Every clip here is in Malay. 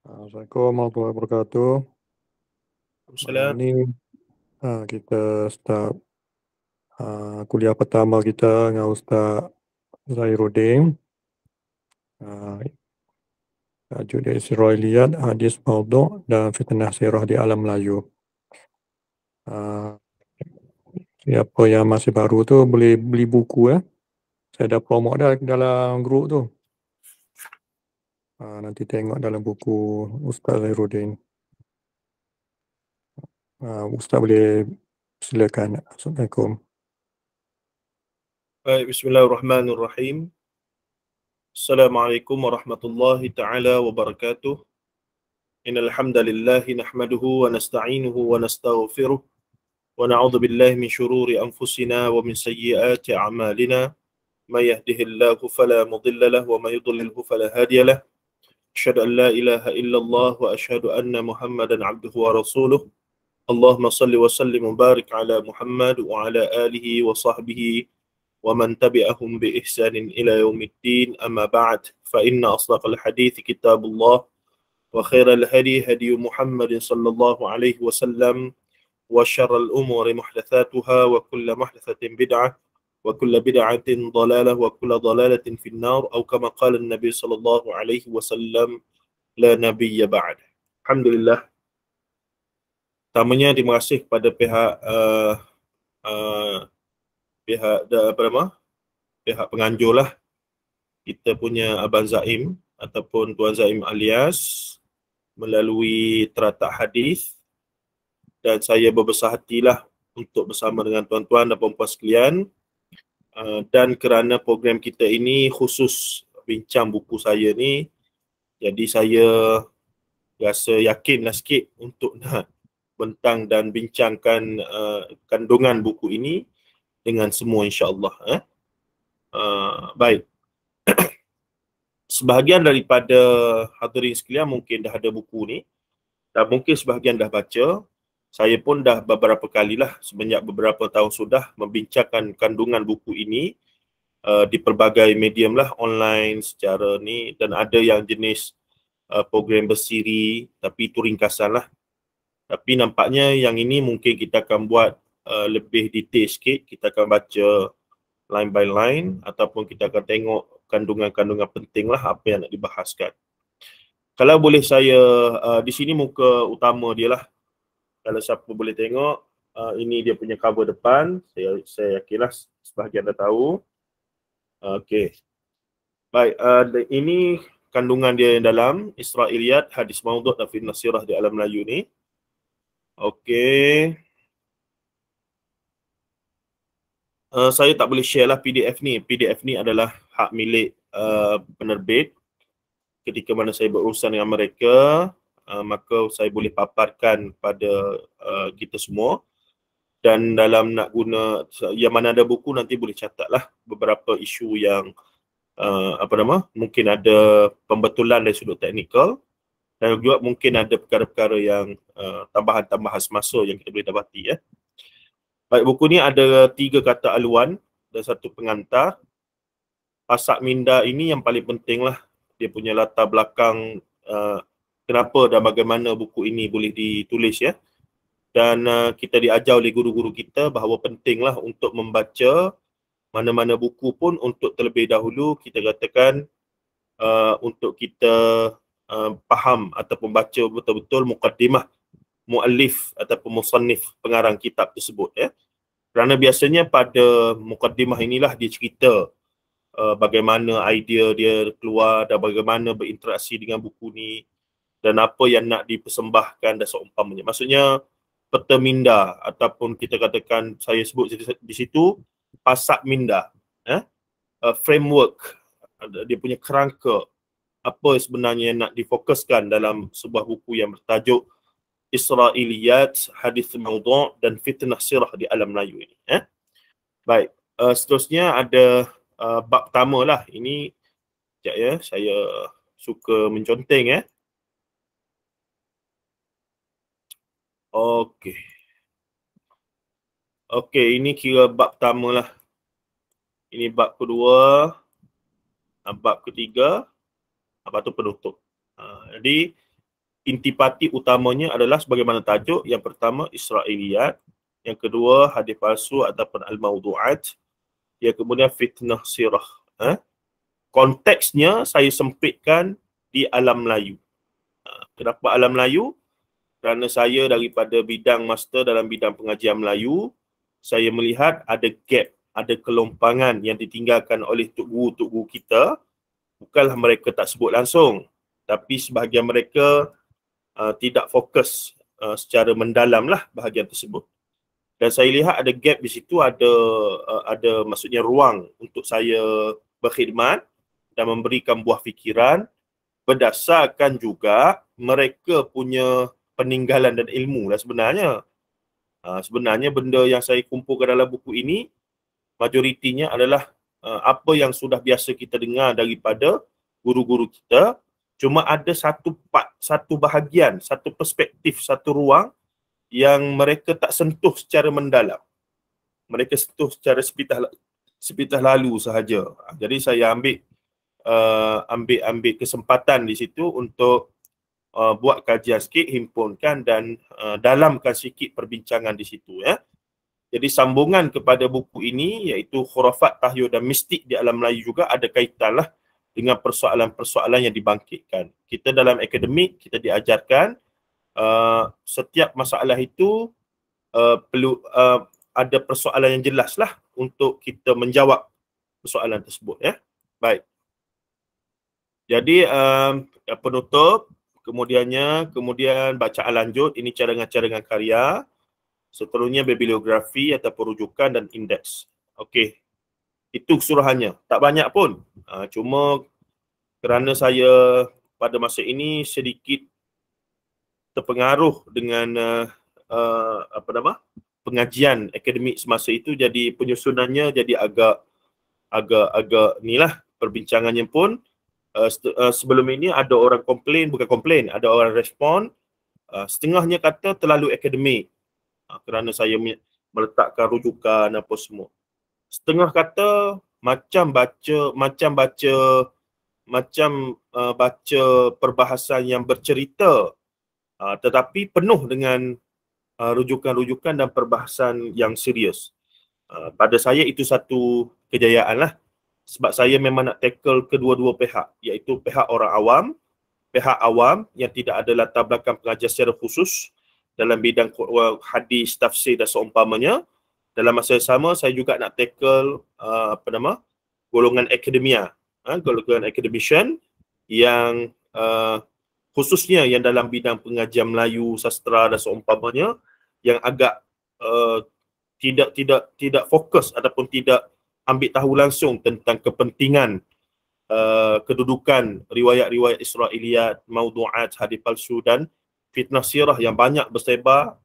Assalamualaikum warahmatullahi wabarakatuh. Malam Salam. ni kita start kuliah pertama kita dengan Ustaz Zairuddin. Uh, Tajuk dia Israiliyat, Hadis Maudhu' dan Fitnah Sirah di Alam Melayu. Uh, Siapa yang masih baru tu boleh beli buku ya. Saya dah promote dah dalam grup tu. Nanti tengok dalam buku Ustaz Zairuddin. Ustaz boleh silakan. Assalamualaikum. Baik, bismillahirrahmanirrahim. Assalamualaikum warahmatullahi taala wabarakatuh. Innal hamdalillah nahmaduhu wa nasta'inuhu wa nastaghfiruh wa na'udzu billahi min shururi anfusina wa min sayyiati a'malina. May yahdihillahu fala mudilla lahu wa may yudlilhu fala hadiya lahu. Asyhadu an la ilaha illallah wa asyhadu anna Muhammadan 'abduhu wa rasuluh. Allahumma salli wa sallim wa barik ala Muhammad wa ala alihi wa sahbihi ومن تبعهم بإحسان إلى يوم الدين أما بعد فإن أصدق الحديث كتاب الله وخير الهدي هدي محمد صلى الله عليه وسلم وشر الأمور محدثاتها وكل محدثة بدعة وكل بدعة ضلالة وكل ضلالة في النار أو كما قال النبي صلى الله عليه وسلم لا نبي بعد. Alhamdulillah. Pertamanya terima kasih kepada pihak penganjur lah, kita punya Abang Zaim ataupun Tuan Zaim alias melalui teratak hadis, dan saya berbesar hatilah untuk bersama dengan tuan-tuan dan puan-puan sekalian, dan kerana program kita ini khusus bincang buku saya ni, jadi saya rasa yakinlah sikit untuk nak bentang dan bincangkan kandungan buku ini dengan semua insya-Allah. Baik. Sebahagian daripada hadirin sekalian mungkin dah ada buku ni, dan mungkin sebahagian dah baca. Saya pun dah beberapa kalilah semenjak beberapa tahun sudah membincangkan kandungan buku ini di pelbagai medium lah, online secara ni, dan ada yang jenis program bersiri, tapi itu ringkasan lah. Tapi nampaknya yang ini mungkin kita akan buat lebih detail sikit. Kita akan baca line by line, ataupun kita akan tengok kandungan-kandungan penting lah apa yang nak dibahaskan. Kalau boleh saya, di sini muka utama dia lah. Kalau siapa boleh tengok, ini dia punya cover depan. Saya yakinlah sebahagian dah tahu. Okey. Baik, ini kandungan dia yang dalam Israiliyat, Hadis Maudhu' dan Fitnah Sirah di Alam Melayu ni. Okey. Saya tak boleh share lah PDF ni. PDF ni adalah hak milik penerbit. Ketika mana saya berurusan dengan mereka, maka saya boleh paparkan pada kita semua. Dan dalam nak guna, yang mana ada buku nanti boleh catatlah beberapa isu yang mungkin ada pembetulan dari sudut teknikal, dan juga mungkin ada perkara-perkara yang tambahan-tambahan semasa yang kita boleh dapati ya. Baik, buku ni ada 3 kata aluan dan 1 pengantar. Pasak minda ini yang paling penting lah. Dia punya latar belakang kenapa dan bagaimana buku ini boleh ditulis ya. Dan kita diajar oleh guru-guru kita bahawa pentinglah untuk membaca mana-mana buku pun untuk terlebih dahulu kita katakan untuk kita faham ataupun baca betul-betul muqaddimah muallif ataupun musannif pengarang kitab tersebut ya. Kerana biasanya pada muqaddimah inilah dia cerita bagaimana idea dia keluar dan bagaimana berinteraksi dengan buku ni dan apa yang nak dipersembahkan dan seumpamanya. Maksudnya peta minda ataupun kita katakan, saya sebut di situ pasak minda, framework, dia punya kerangka apa sebenarnya yang nak difokuskan dalam sebuah buku yang bertajuk Israiliyat, Hadis Maudhu' dan Fitnah Sirah di Alam Melayu ini. Baik, seterusnya ada bab pertama lah. Ini sekejap ya, saya suka menconteng ya. Okey. Okey, ini kira bab pertama lah. Ini bab kedua, bab ketiga, lepas tu penutup. Jadi intipati utamanya adalah sebagaimana tajuk. Yang pertama Israiliyat, yang kedua hadis palsu ataupun al-mawdu'at, yang kemudian fitnah sirah. Konteksnya saya sempitkan di alam Melayu. Kenapa alam Melayu? Kerana saya daripada bidang master dalam bidang pengajian Melayu, saya melihat ada gap, ada kelompangan yang ditinggalkan oleh tok guru kita. Bukanlah mereka tak sebut langsung, tapi sebahagian mereka tidak fokus secara mendalam lah bahagian tersebut. Dan saya lihat ada gap di situ, ada maksudnya ruang untuk saya berkhidmat dan memberikan buah fikiran berdasarkan juga mereka punya peninggalan dan ilmu lah sebenarnya. Sebenarnya benda yang saya kumpulkan dalam buku ini, majoritinya adalah apa yang sudah biasa kita dengar daripada guru-guru kita. Cuma ada satu bahagian, satu perspektif, satu ruang yang mereka tak sentuh secara mendalam. Mereka sentuh secara sepitah lalu sahaja. Jadi saya ambil kesempatan di situ untuk buat kajian sikit, himpunkan dan dalamkan sikit perbincangan di situ ya. Jadi sambungan kepada buku ini iaitu khurafat, tahyul dan mistik di alam Melayu juga ada kaitan lah dengan persoalan-persoalan yang dibangkitkan. Kita dalam akademik kita diajarkan setiap masalah itu perlu ada persoalan yang jelas lah untuk kita menjawab persoalan tersebut ya. Baik. Jadi penutup, kemudian bacaan lanjut, ini cadangan-cadangan karya, seterusnya bibliografi ataupun rujukan dan indeks. Okey. Itu keseluruhannya. Tak banyak pun. Cuma kerana saya pada masa ini sedikit terpengaruh dengan pengajian akademik semasa itu, jadi penyusunannya jadi agak inilah perbincangannya pun. Sebelum ini ada orang ada orang respon, setengahnya kata terlalu akademik kerana saya meletakkan rujukan apa semua. Setengah kata macam baca perbahasan yang bercerita tetapi penuh dengan rujukan-rujukan dan perbahasan yang serius. Pada saya itu satu kejayaan lah. Sebab saya memang nak tackle kedua-dua pihak, iaitu pihak orang awam yang tidak ada latar belakang pengajar secara khusus dalam bidang hadis, tafsir dan seumpamanya. Dalam masa yang sama saya juga nak tackle golongan akademia, golongan academician yang khususnya yang dalam bidang pengajian Melayu, sastra dan seumpamanya, yang agak tidak fokus ataupun tidak ambil tahu langsung tentang kepentingan kedudukan riwayat-riwayat Israiliyat, mawdu'at, hadis palsu dan fitnah sirah yang banyak bersebar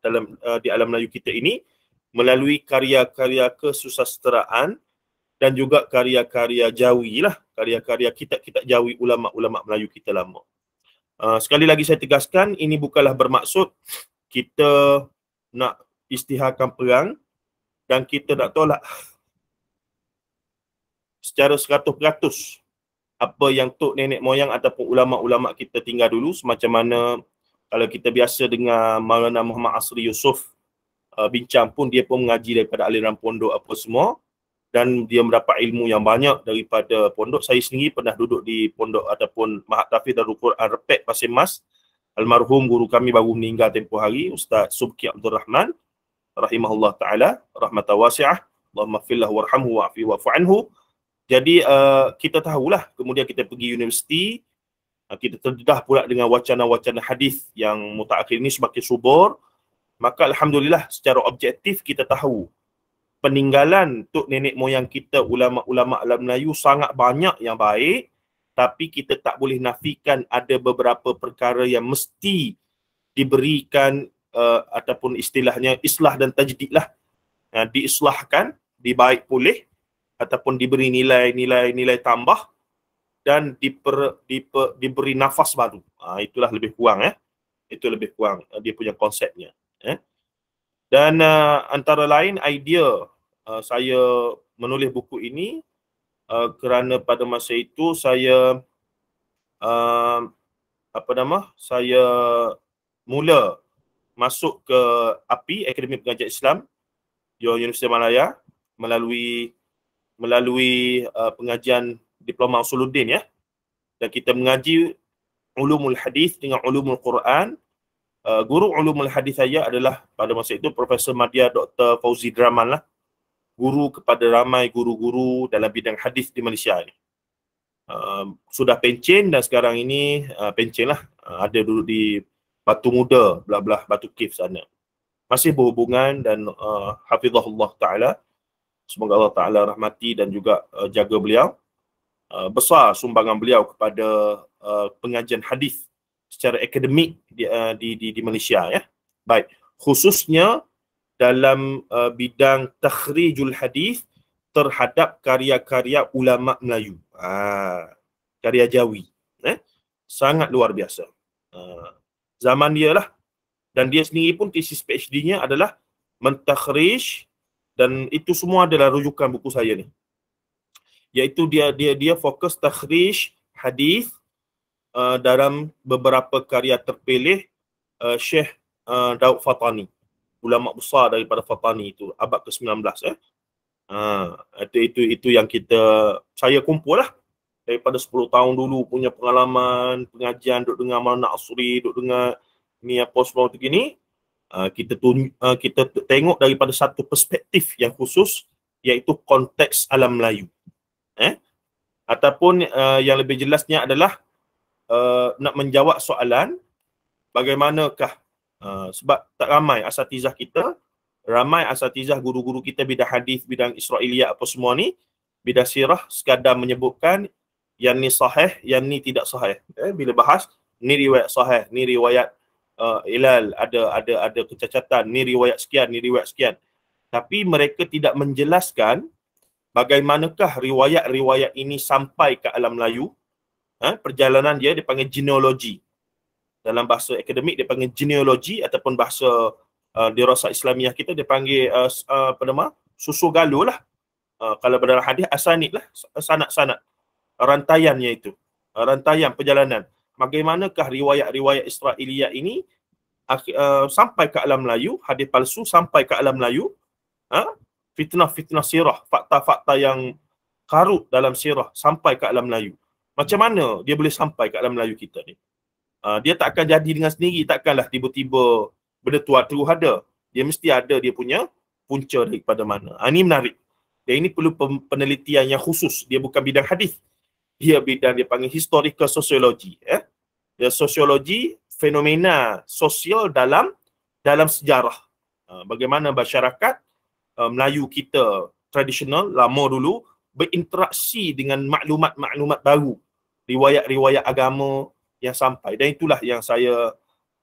di alam Melayu kita ini melalui karya-karya kesusasteraan dan juga karya-karya Jawi lah, karya-karya kitab-kitab Jawi ulama-ulama Melayu kita lama. Sekali lagi saya tegaskan, ini bukanlah bermaksud kita nak isytiharkan perang dan kita nak tolak secara 100% apa yang tok nenek moyang ataupun ulama-ulama kita tinggal dulu, semacam mana kalau kita biasa dengar Maulana Muhammad Asri Yusof bincang pun, dia pun mengaji daripada aliran pondok apa semua dan dia mendapat ilmu yang banyak daripada pondok. Saya sendiri pernah duduk di pondok ataupun Mahat Tahfiz Darul Quran Repek Pasir Mas. Almarhum guru kami baru meninggal tempoh hari, Ustaz Subki Abdul Rahman rahimahullah taala rahmatan wasi'ah. Allahumma fillah warhamhu wa'fi wa'fu anhu. Jadi kita tahulah, kemudian kita pergi universiti, kita terdedah pula dengan wacana-wacana hadis yang mutaakhir ini semakin subur. Maka alhamdulillah secara objektif kita tahu peninggalan tok nenek moyang kita, ulama-ulama alam Melayu sangat banyak yang baik, tapi kita tak boleh nafikan ada beberapa perkara yang mesti diberikan ataupun istilahnya islah dan tajdid lah, diislahkan, dibaik pulih ataupun diberi nilai tambah dan diberi nafas baru. Itulah lebih kurang itu lebih kurang dia punya konsepnya. Dan antara lain idea saya menulis buku ini kerana pada masa itu saya saya mula masuk ke API, Akademi Pengajian Islam di Universiti Malaya melalui pengajian Diploma Usuluddin ya. Dan kita mengaji ulumul hadis dengan ulumul Quran. Guru ulumul hadis saya adalah pada masa itu Profesor Madya Dr. Fauzi Draman lah. Guru kepada ramai guru-guru dalam bidang hadis di Malaysia ni. Sudah pencen dan sekarang ini pencen lah. Ada duduk di Batu Muda, belah-belah Batu Kif sana. Masih berhubungan dan hafizahullah ta'ala. Semoga Allah Ta'ala rahmati dan juga jaga beliau. Besar sumbangan beliau kepada pengajian hadis secara akademik di Malaysia ya. Baik, khususnya dalam bidang takhrijul hadis terhadap karya-karya ulama Melayu. Karya Jawi. Sangat luar biasa. Zaman dia lah. Dan dia sendiri pun tesis PhD-nya adalah mentakhrij, dan itu semua adalah rujukan buku saya ni. Iaitu dia fokus takhrij hadis dalam beberapa karya terpilih Syekh Daud Fatani, ulama besar daripada Fatani itu abad ke-19 ya. Itu yang saya kumpul lah daripada 10 tahun dulu punya pengalaman pengajian, duduk dengar Maulana Asri, duduk dengar ni apa semua begini. Kita tengok daripada satu perspektif yang khusus, iaitu konteks alam Melayu. Ataupun yang lebih jelasnya adalah nak menjawab soalan bagaimanakah, sebab tak ramai asatizah kita, ramai asatizah guru-guru kita bidang hadis, bidang Israiliyat apa semua ni, bidang sirah sekadar menyebutkan yang ni sahih, yang ni tidak sahih. Bila bahas ni riwayat sahih, ni riwayat ilal, ada kecacatan, ni riwayat sekian, ni riwayat sekian. Tapi mereka tidak menjelaskan bagaimanakah riwayat-riwayat ini sampai ke alam Melayu. Perjalanan dia dipanggil genealogi. Dalam bahasa akademik dia panggil genealogi, ataupun bahasa dirasah Islamiah kita dia panggil susu galuh lah. Kalau dalam hadis asanid lah, sanad-sanad. Rantaiannya itu. Rantaian perjalanan. Bagaimanakah riwayat-riwayat Israiliyat ini sampai ke alam Melayu, hadis palsu sampai ke alam Melayu. Fitnah-fitnah sirah, fakta-fakta yang karut dalam sirah sampai ke alam Melayu. Macam mana dia boleh sampai ke alam Melayu kita ni? Dia tak akan jadi dengan sendiri, takkanlah tiba-tiba benda tu ada. Dia mesti ada dia punya punca daripada mana. Ini menarik. Dan ini perlu penelitian yang khusus. Dia bukan bidang hadis. Dia panggil historical sociology. Dia sosiologi fenomena sosial dalam sejarah. Bagaimana masyarakat Melayu kita tradisional lama dulu berinteraksi dengan maklumat-maklumat baru, riwayat-riwayat agama yang sampai. Dan itulah yang saya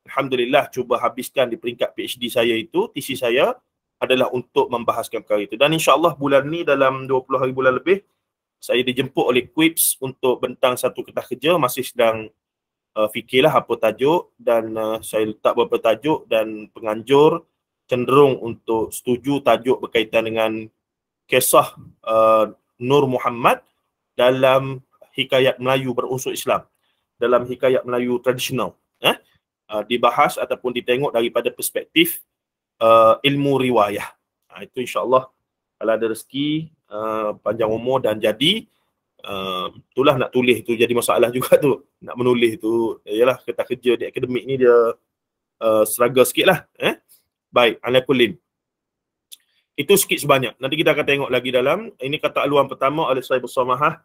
alhamdulillah cuba habiskan di peringkat PhD saya itu, tesis saya adalah untuk membahaskan perkara itu. Dan insya-Allah bulan ni dalam 20 hari bulan lebih saya dijemput oleh QIPS untuk bentang satu kertas kerja, masih sedang fikirlah apa tajuk, dan saya letak beberapa tajuk dan penganjur cenderung untuk setuju tajuk berkaitan dengan kisah Nur Muhammad dalam hikayat Melayu berunsur Islam, dalam hikayat Melayu tradisional. Dibahas ataupun ditengok daripada perspektif ilmu riwayah. Itu insya-Allah kalau ada rezeki, panjang umur dan jadi, itulah nak tulis tu jadi masalah juga tu. Nak menulis tu, yalah kertas kerja di akademik ni dia struggle sikit lah. Baik, ala kullin. Itu sikit sebanyak. Nanti kita akan tengok lagi dalam. Ini kata aluan pertama oleh saya bersamahah.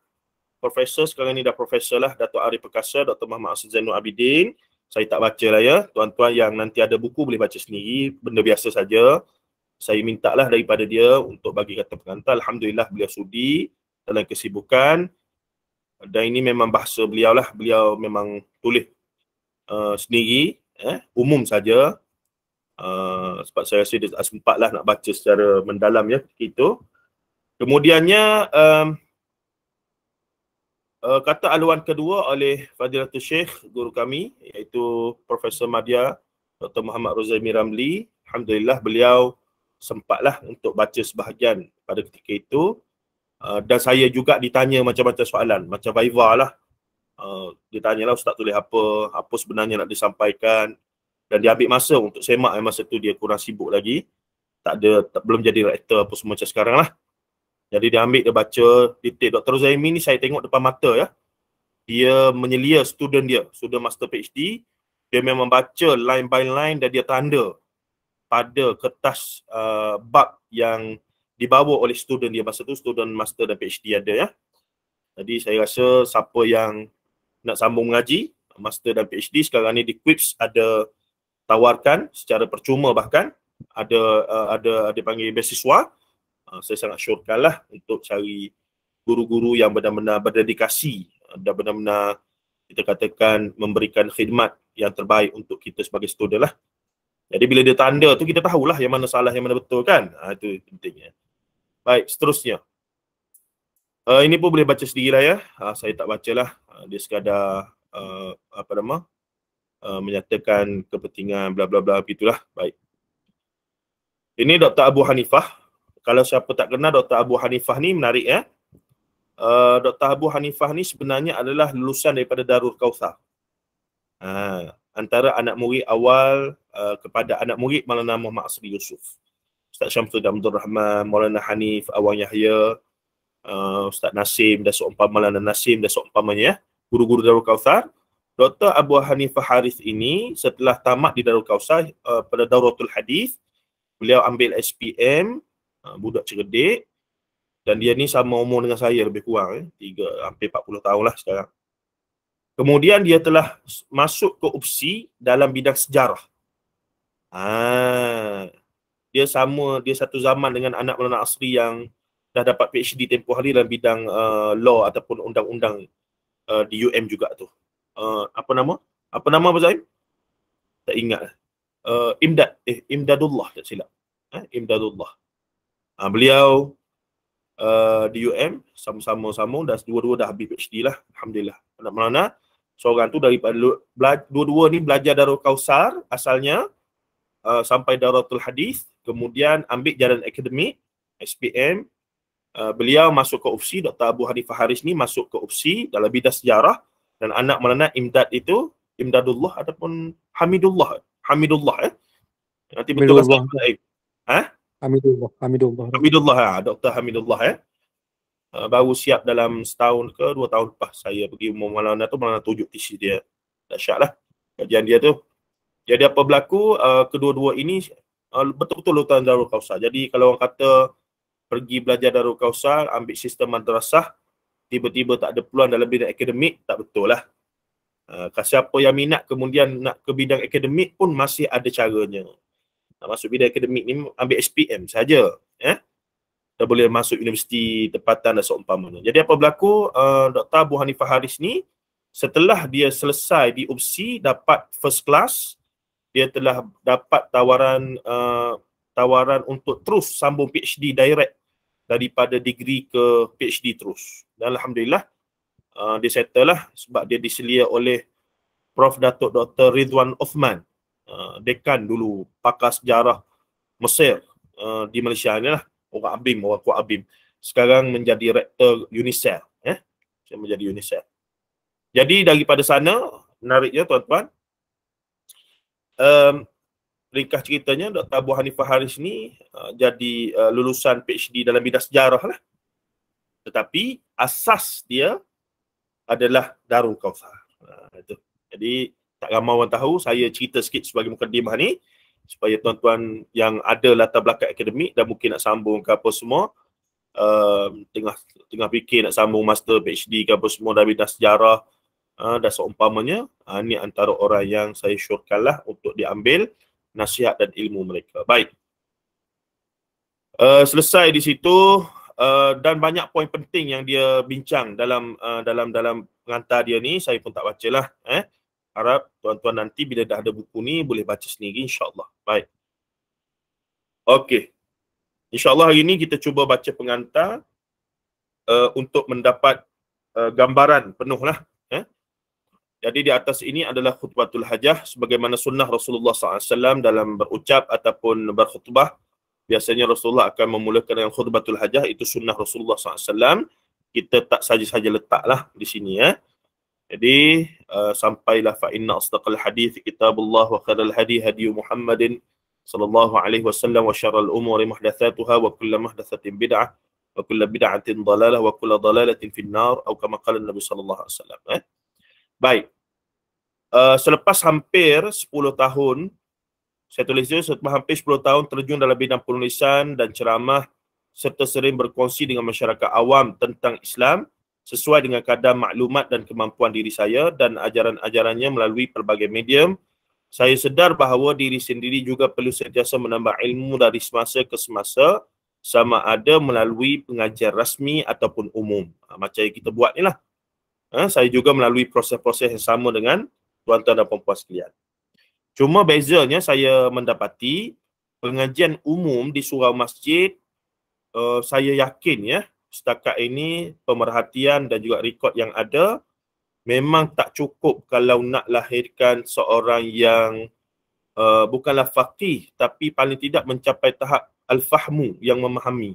Profesor, sekarang ni dah profesor lah. Datuk Arif Perkasa, Dr. Muhammad Asad Zainul Abidin. Saya tak baca lah ya. Tuan-tuan yang nanti ada buku boleh baca sendiri. Benda biasa saja. Saya minta lah daripada dia untuk bagi kata pengantar. Alhamdulillah beliau sudi dalam kesibukan. Dan ini memang bahasa beliau lah. Beliau memang tulis sendiri. Umum saja. Sebab saya rasa dia tak sempat lah nak baca secara mendalam ya ketika itu. Kemudiannya kata aluan kedua oleh Fadilatul Syekh guru kami, iaitu Profesor Madya Dr. Muhammad Rozaimi Ramli. Alhamdulillah beliau sempatlah untuk baca sebahagian pada ketika itu, dan saya juga ditanya macam-macam soalan, macam Viva lah. Dia tanyalah ustaz tulis apa sebenarnya nak disampaikan, dan dia ambil masa untuk semak. Masa tu dia kurang sibuk lagi, belum jadi rektor apa semua macam sekarang lah. Jadi dia ambil, dia baca detail. Dr. Zaimin ni saya tengok depan mata ya. Dia menyelia student master PhD. Dia memang baca line by line dan dia tanda pada kertas bab yang dibawa oleh student dia. Masa tu student master dan PhD ada ya. Jadi saya rasa siapa yang nak sambung mengaji, master dan PhD sekarang ni di Quips ada tawarkan secara percuma, bahkan ada panggil beasiswa. Saya sangat syorkanlah untuk cari guru-guru yang benar-benar berdedikasi dan benar-benar kita katakan memberikan khidmat yang terbaik untuk kita sebagai student lah. Jadi bila dia tanda tu kita tahulah yang mana salah, yang mana betul kan. Itu pentingnya. Baik, seterusnya. Ini pun boleh baca sendirilah ya. Saya tak bacalah. Dia sekadar menyatakan kepentingan bla bla bla begitulah. Baik. Ini Dr. Abu Hanifah. Kalau siapa tak kenal Dr. Abu Hanifah ni menarik ya. Dr. Abu Hanifah ni sebenarnya adalah lulusan daripada Darul Kautsar. Antara anak murid awal kepada anak murid Maulana Muhammad Asri Yusuf. Ustaz Syamsuddin Abdul Rahman, Maulana Hanif, Awang Yahya, Ustaz Nasim dan seumpama, Maulana Nasim dan seumpamanya ya. Guru-guru Darul Kautsar. Dr. Abu Hanifah Harith ini setelah tamat di Darul Kautsar pada Dauratul Hadis, beliau ambil SPM, budak cerdik, dan dia ni sama umur dengan saya lebih kurang hampir 40 tahun lah sekarang. Kemudian dia telah masuk ke UPSI dalam bidang sejarah. Dia satu zaman dengan anak Maulana Asri yang dah dapat PhD tempoh hari dalam bidang law ataupun undang-undang di UM juga tu. Apa nama Abang Zaim? Tak ingat. Imdadullah tak silap. Imdadullah. Beliau di UM sama-sama dan dua-dua dah habis PhD lah. Alhamdulillah. Anak Maulana seorang tu daripada dua-dua ni belajar Darul Kautsar asalnya sampai Dauratul Hadis, kemudian ambil jalan akademik SPM. Beliau masuk ke UPSI. Dr. Abu Hanifah Harith ni masuk ke UPSI dalam bidang sejarah, dan anak Maulana Imdad itu Imdadullah ataupun Hamidullah nanti betul kan? Hamidullah, Dr. Hamidullah baru siap dalam setahun ke 2 tahun lepas saya pergi umum Maulana tu, Maulana tunjuk tisi dia. Dahsyat lah kajian dia tu. Jadi apa berlaku, kedua-dua ini betul-betul lulusan Darul Kautsar. Jadi kalau orang kata pergi belajar Darul Kautsar, ambil sistem madrasah, tiba-tiba tak ada peluang dalam bidang akademik, tak betul lah. Siapa yang minat kemudian nak ke bidang akademik pun masih ada caranya. Nak masuk bidang akademik ni ambil SPM saja, dah boleh masuk universiti tempatan dan seumpamanya. Jadi apa berlaku, Dr. Abu Hanifah Harith ni setelah dia selesai di UPSI dapat first class, dia telah dapat tawaran untuk terus sambung PhD direct daripada degree ke PhD terus. Dan alhamdulillah dia settle lah sebab dia diselia oleh Prof. Datuk Dr. Ridwan Uthman, dekan dulu pakar sejarah Mesir di Malaysia ni lah, orang kuat Abim. Sekarang menjadi rektor UNICEF, menjadi UNICEF. Jadi daripada sana, menariknya tuan-tuan, ringkas ceritanya Dr. Abu Hanifah Harith ni jadi lulusan PhD dalam bidang sejarah lah. Tetapi asas dia adalah Darul Kautsar. Itu. Jadi tak ramai orang tahu, saya cerita sikit sebagai mukadimah ni supaya tuan-tuan yang ada latar belakang akademik dan mungkin nak sambung ke apa semua, tengah fikir nak sambung master PhD ke apa semua dalam bidang sejarah dan seumpamanya, ni antara orang yang saya syorkanlah untuk diambil nasihat dan ilmu mereka. Baik. Selesai di situ, dan banyak poin penting yang dia bincang dalam pengantar dia ni, saya pun tak bacalah. Harap tuan-tuan nanti bila dah ada buku ni boleh baca sendiri insya-Allah. Baik. Okey. InsyaAllah hari ni kita cuba baca pengantar untuk mendapat gambaran penuh lah. Jadi di atas ini adalah khutbatul hajah sebagaimana sunnah Rasulullah SAW dalam berucap ataupun berkhutbah. Biasanya Rasulullah akan memulakan dengan khutbatul hajah, itu sunnah Rasulullah SAW. Kita tak saja-saja letaklah di sini. Jadi sampailah fa inna asdaqal hadits kitabullah wa khairal hadi hadi Muhammadin sallallahu alaihi wasallam wa syarrul umuri muhdatsatuha wa kullu muhdatsatin bid'ah wa kullu bid'atin dhalalah wa kullu dhalalatin finnar atau kama qala Nabi sallallahu alaihi wasallam. Baik. Selepas hampir 10 tahun saya tulis itu, selepas hampir 10 tahun terjun dalam bidang penulisan dan ceramah serta sering berkongsi dengan masyarakat awam tentang Islam sesuai dengan kadar maklumat dan kemampuan diri saya dan ajaran-ajarannya melalui pelbagai medium, saya sedar bahawa diri sendiri juga perlu sentiasa menambah ilmu dari semasa ke semasa, sama ada melalui pengajian rasmi ataupun umum. Macam yang kita buat ni lah. Saya juga melalui proses-proses yang sama dengan tuan-tuan dan puan-puan sekalian. Cuma bezanya saya mendapati pengajian umum di surau masjid, saya yakin ya, setakat ini pemerhatian dan juga rekod yang ada memang tak cukup kalau nak lahirkan seorang yang bukanlah faqih tapi paling tidak mencapai tahap al-fahmu yang memahami.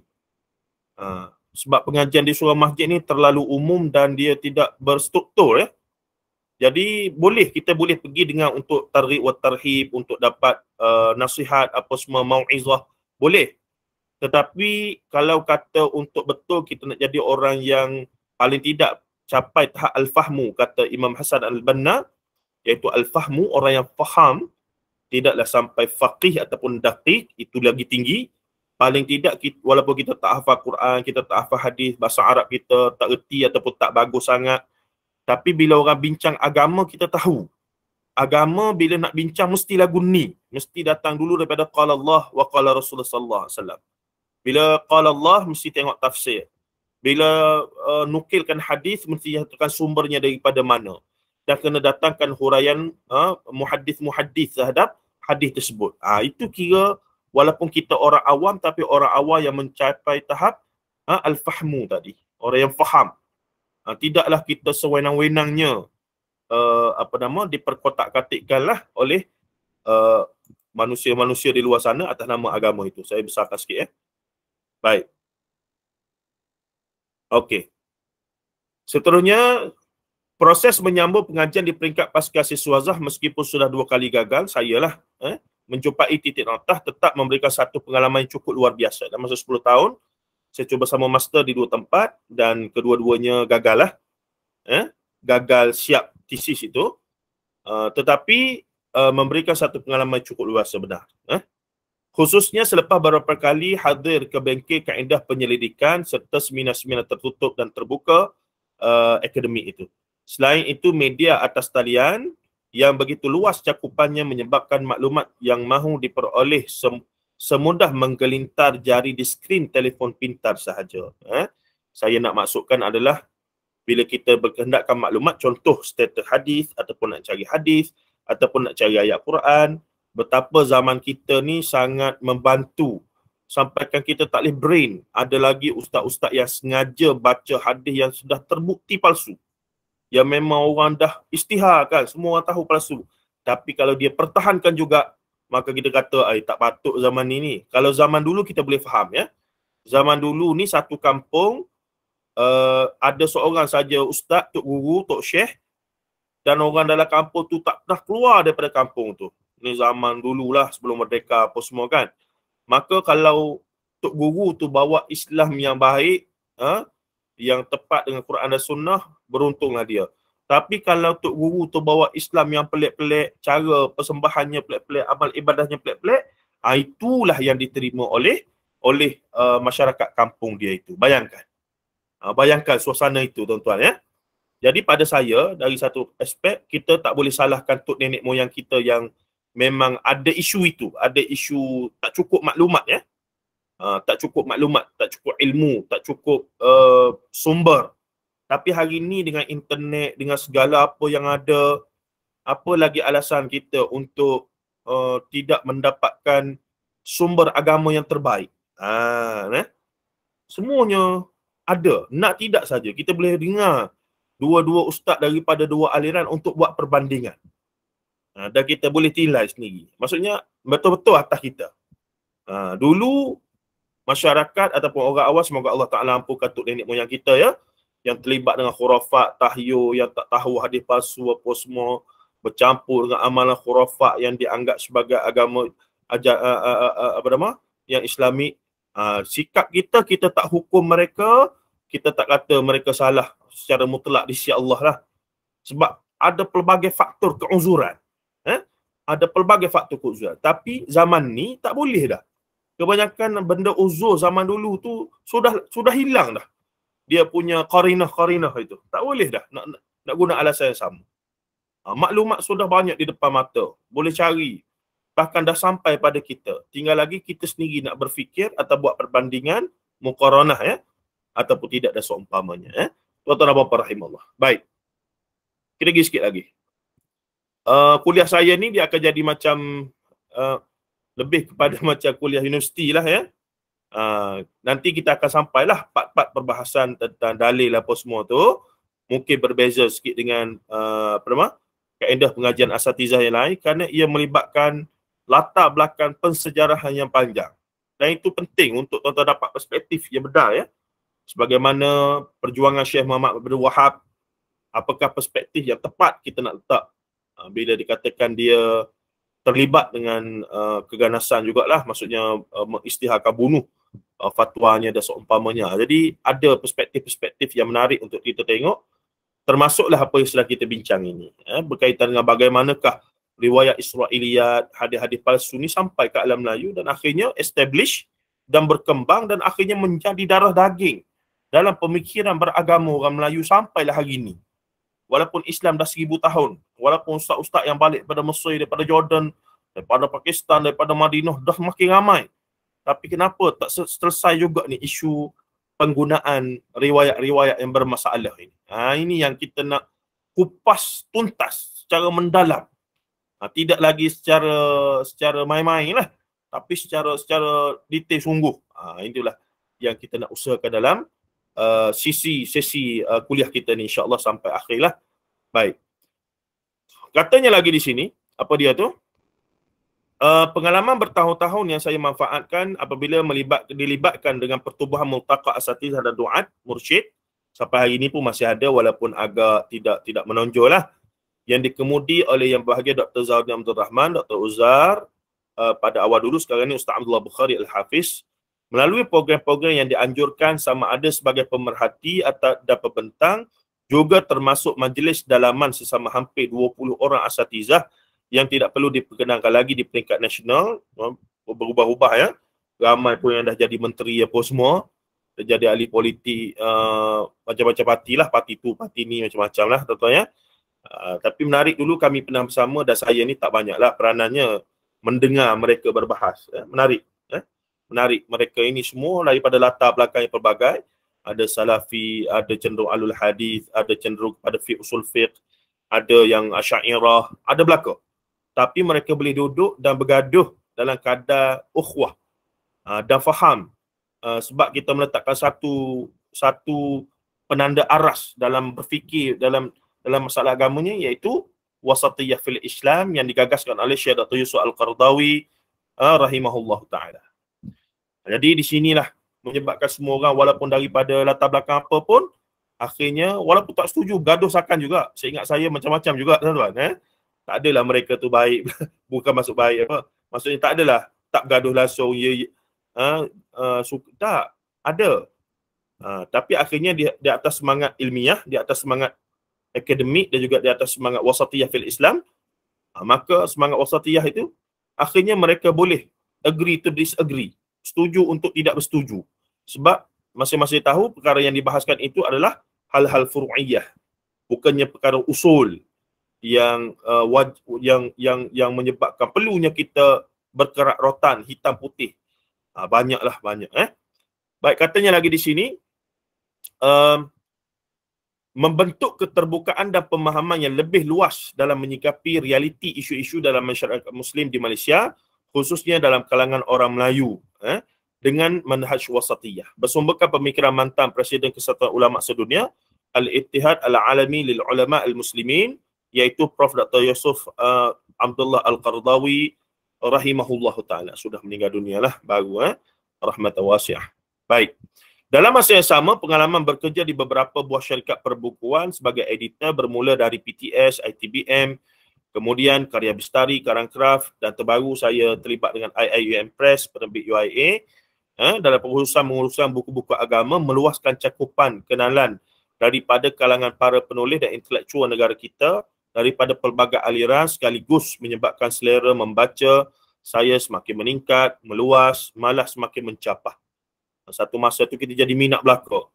Sebab pengajian di surau masjid ni terlalu umum dan dia tidak berstruktur ya. Jadi kita boleh pergi dengan untuk targhib wa tarhib, untuk dapat nasihat apa semua, mau'izah, boleh. Tetapi kalau kata untuk betul kita nak jadi orang yang paling tidak capai tahap al-fahmu, kata Imam Hasan al-Banna, iaitu al-fahmu, orang yang faham, tidaklah sampai faqih ataupun daqiq, itu lagi tinggi. Paling tidak walaupun kita tak hafal Quran, kita tak hafal hadis, bahasa Arab kita tak erti ataupun tak bagus sangat, tapi bila orang bincang agama, kita tahu. Agama bila nak bincang mesti lagu ni. Mesti datang dulu daripada qala Allah wa qala Rasulullah sallallahu alaihi wasallam. Bila qala Allah, mesti tengok tafsir. Bila nukilkan hadis, mesti nyatakan sumbernya daripada mana. Dan kena datangkan huraian muhaddis-muhaddis terhadap hadis tersebut. Itu kira walaupun kita orang awam, tapi orang awam yang mencapai tahap al-fahmu tadi. Orang yang faham. Tidaklah kita sewenang-wenangnya diperkotak-katikkanlah oleh manusia-manusia di luar sana atas nama agama itu. Saya besarkan sikit ya. Baik. Okey. Seterusnya, proses menyambung pengajian di peringkat pasca siswazah meskipun sudah 2 kali gagal, saya menjumpai titik noktah tetap memberikan satu pengalaman yang cukup luar biasa. Dalam masa 10 tahun, saya cuba sama master di 2 tempat dan kedua-duanya gagal lah. Gagal siap tesis itu. Tetapi memberikan satu pengalaman cukup luas sebenar. Khususnya selepas beberapa kali hadir ke bengkel kaedah penyelidikan serta seminar-seminar tertutup dan terbuka akademik itu. Selain itu, media atas talian yang begitu luas cakupannya menyebabkan maklumat yang mahu diperoleh semudah menggelintar jari di skrin telefon pintar sahaja. Saya nak maksudkan adalah bila kita berkehendakkan maklumat, contoh status hadis ataupun nak cari hadis ataupun nak cari ayat Quran, betapa zaman kita ni sangat membantu sampaikan kita tak boleh brain. Ada lagi ustaz-ustaz yang sengaja baca hadis yang sudah terbukti palsu. Yang memang orang dah istihar kan, semua orang tahu palsu. Tapi kalau dia pertahankan juga, maka kita kata, tak patut zaman ni. Kalau zaman dulu kita boleh faham ya. Zaman dulu ni satu kampung, ada seorang saja ustaz, tok guru, tok syekh, dan orang dalam kampung tu tak pernah keluar daripada kampung tu. Ni zaman dululah sebelum merdeka apa semua kan. Maka kalau tok guru tu bawa Islam yang baik, yang tepat dengan Quran dan Sunnah, beruntunglah dia. Tapi kalau tok guru tu bawa Islam yang pelik-pelik, cara persembahannya pelik-pelik, amal ibadahnya pelik-pelik, itulah yang diterima oleh masyarakat kampung dia itu. Bayangkan. Bayangkan suasana itu tuan-tuan ya. Jadi pada saya, dari satu aspek, kita tak boleh salahkan tok nenek moyang kita yang memang ada isu itu. Ada isu tak cukup maklumat ya. Tak cukup maklumat, tak cukup ilmu, tak cukup sumber. Tapi hari ini dengan internet, dengan segala apa yang ada, apa lagi alasan kita untuk tidak mendapatkan sumber agama yang terbaik? Semuanya ada. Nak tidak saja, kita boleh dengar dua-dua ustaz daripada 2 aliran untuk buat perbandingan. Dan kita boleh tilai sendiri. Maksudnya betul-betul atas kita. Dulu masyarakat ataupun orang awam, semoga Allah Ta'ala ampunkan tok nenek moyang kita ya, yang terlibat dengan khurafat, tahyul, yang tak tahu hadis palsu apa semua, bercampur dengan amalan khurafat yang dianggap sebagai agama apa nama? Yang Islamik. Sikap kita, kita tak hukum mereka, kita tak kata mereka salah secara mutlak di sisi Allah lah. Sebab ada pelbagai faktor keuzuran. Ada pelbagai faktor keuzuran. Tapi zaman ni tak boleh dah. Kebanyakan benda uzur zaman dulu tu sudah hilang dah. Dia punya qarinah itu. Tak boleh dah nak guna alasan yang sama. Maklumat sudah banyak di depan mata. Boleh cari. Bahkan dah sampai pada kita. Tinggal lagi kita sendiri nak berfikir atau buat perbandingan, muqaranah ataupun tidak ada seumpamanya. Tuan-tuan dan puan-puan rahimallah. Baik. Kita pergi sikit lagi. Kuliah saya ni dia akan jadi macam lebih kepada macam kuliah universiti lah ya. Nanti kita akan sampailah part-part perbahasan tentang dalil apa semua tu. Mungkin berbeza sikit dengan kaedah pengajian asatizah yang lain kerana ia melibatkan latar belakang pensejarahan yang panjang. Dan itu penting untuk tuan-tuan dapat perspektif yang benar ya. Sebagaimana perjuangan Syekh Muhammad Abdul Wahab, apakah perspektif yang tepat kita nak letak bila dikatakan dia terlibat dengan keganasan jugalah, maksudnya mengisytiharkan bunuh fatwanya dan seumpamanya. Jadi ada perspektif-perspektif yang menarik untuk kita tengok, termasuklah apa yang sedang kita bincang ini berkaitan dengan bagaimanakah riwayat Israiliyat, hadis-hadis palsu ni sampai ke alam Melayu dan akhirnya establish dan berkembang dan akhirnya menjadi darah daging dalam pemikiran beragama orang Melayu sampailah hari ini. Walaupun Islam dah 1000 tahun, walaupun ustaz-ustaz yang balik daripada Mesir, daripada Jordan, daripada Pakistan, daripada Madinah dah makin ramai. Tapi kenapa tak selesai juga ni isu penggunaan riwayat-riwayat yang bermasalah ini? Ini yang kita nak kupas tuntas secara mendalam. Tidak lagi secara main-main lah, tapi secara detail sungguh. Itulah yang kita nak usahakan dalam sesi kuliah kita ni insya-Allah sampai akhir lah. Baik. Katanya lagi di sini, apa dia tu? Pengalaman bertahun-tahun yang saya manfaatkan apabila dilibatkan dengan pertubuhan multaqa asatizah dan duat mursyid, sampai hari ini pun masih ada walaupun agak tidak menonjol lah, yang dikemudi oleh yang bahagia Dr. Zawudin Abdul Rahman, Dr. Uzar pada awal dulu, sekarang ni Ustaz Abdullah Bukhari Al-Hafiz, melalui program-program yang dianjurkan sama ada sebagai pemerhati atau dan pembentang, juga termasuk majlis dalaman sesama hampir 20 orang asatizah yang tidak perlu diperkenalkan lagi di peringkat nasional, berubah-ubah ya. Ramai pun yang dah jadi menteri apa semua, dah jadi ahli politik macam-macam parti lah, parti tu, parti ni, macam-macam lah tuan-tuan ya. Tapi menarik dulu kami pernah bersama dan saya ni tak banyak lah peranannya mendengar mereka berbahas. Menarik. Menarik, mereka ini semua daripada latar belakang yang pelbagai. Ada salafi, ada cenderung alul hadis, ada cenderung pada fiqh usul fiqh, ada yang asy'ariyah, ada belaka. Tapi mereka boleh duduk dan bergaduh dalam kadar ukhuwah dan faham. Sebab kita meletakkan satu penanda aras dalam berfikir dalam masalah agamanya, iaitu wasatiyah fil Islam yang digagaskan oleh Syekh Dr. Yusuf Al-Qaradawi rahimahullah ta'ala. Jadi di sinilah menyebabkan semua orang walaupun daripada latar belakang apa pun, akhirnya walaupun tak setuju, gaduh sakan juga. Seingat saya macam-macam juga tuan-tuan. Tak adalah mereka tu baik, bukan masuk baik apa. Maksudnya tak adalah tak gaduh langsung, tak ada. Tapi akhirnya di atas semangat ilmiah, di atas semangat akademik dan juga di atas semangat wasatiyah fil Islam, maka semangat wasatiyah itu akhirnya mereka boleh agree to disagree, setuju untuk tidak bersetuju. Sebab masing-masing tahu perkara yang dibahaskan itu adalah hal-hal furu'iyah, bukannya perkara usul yang menyebabkan perlunya kita berkerak rotan hitam putih. Banyak. Baik, katanya lagi di sini membentuk keterbukaan dan pemahaman yang lebih luas dalam menyikapi realiti isu-isu dalam masyarakat Muslim di Malaysia, khususnya dalam kalangan orang Melayu, dengan manhaj wasatiyah. Bersumberkan pemikiran mantan Presiden Kesatuan Ulama Sedunia, Al-Ittihad Al-Alami Lil Ulama Al-Muslimin, iaitu Prof. Dr. Yusuf Abdullah Al-Qaradawi rahimahullahu ta'ala. Sudah meninggal dunia lah baru, rahmatan wasi'ah. Baik. Dalam masa yang sama, pengalaman bekerja di beberapa buah syarikat perbukuan sebagai editor bermula dari PTS, ITBM, kemudian Karya Bestari, Karangkraft, dan terbaru saya terlibat dengan IIUM Press, penerbit UIA, dalam pengurusan buku-buku agama, meluaskan cakupan kenalan daripada kalangan para penulis dan intelektual negara kita, daripada pelbagai aliran, sekaligus menyebabkan selera membaca saya semakin meningkat, meluas, malah semakin mencapah. Satu masa tu kita jadi minat belaka.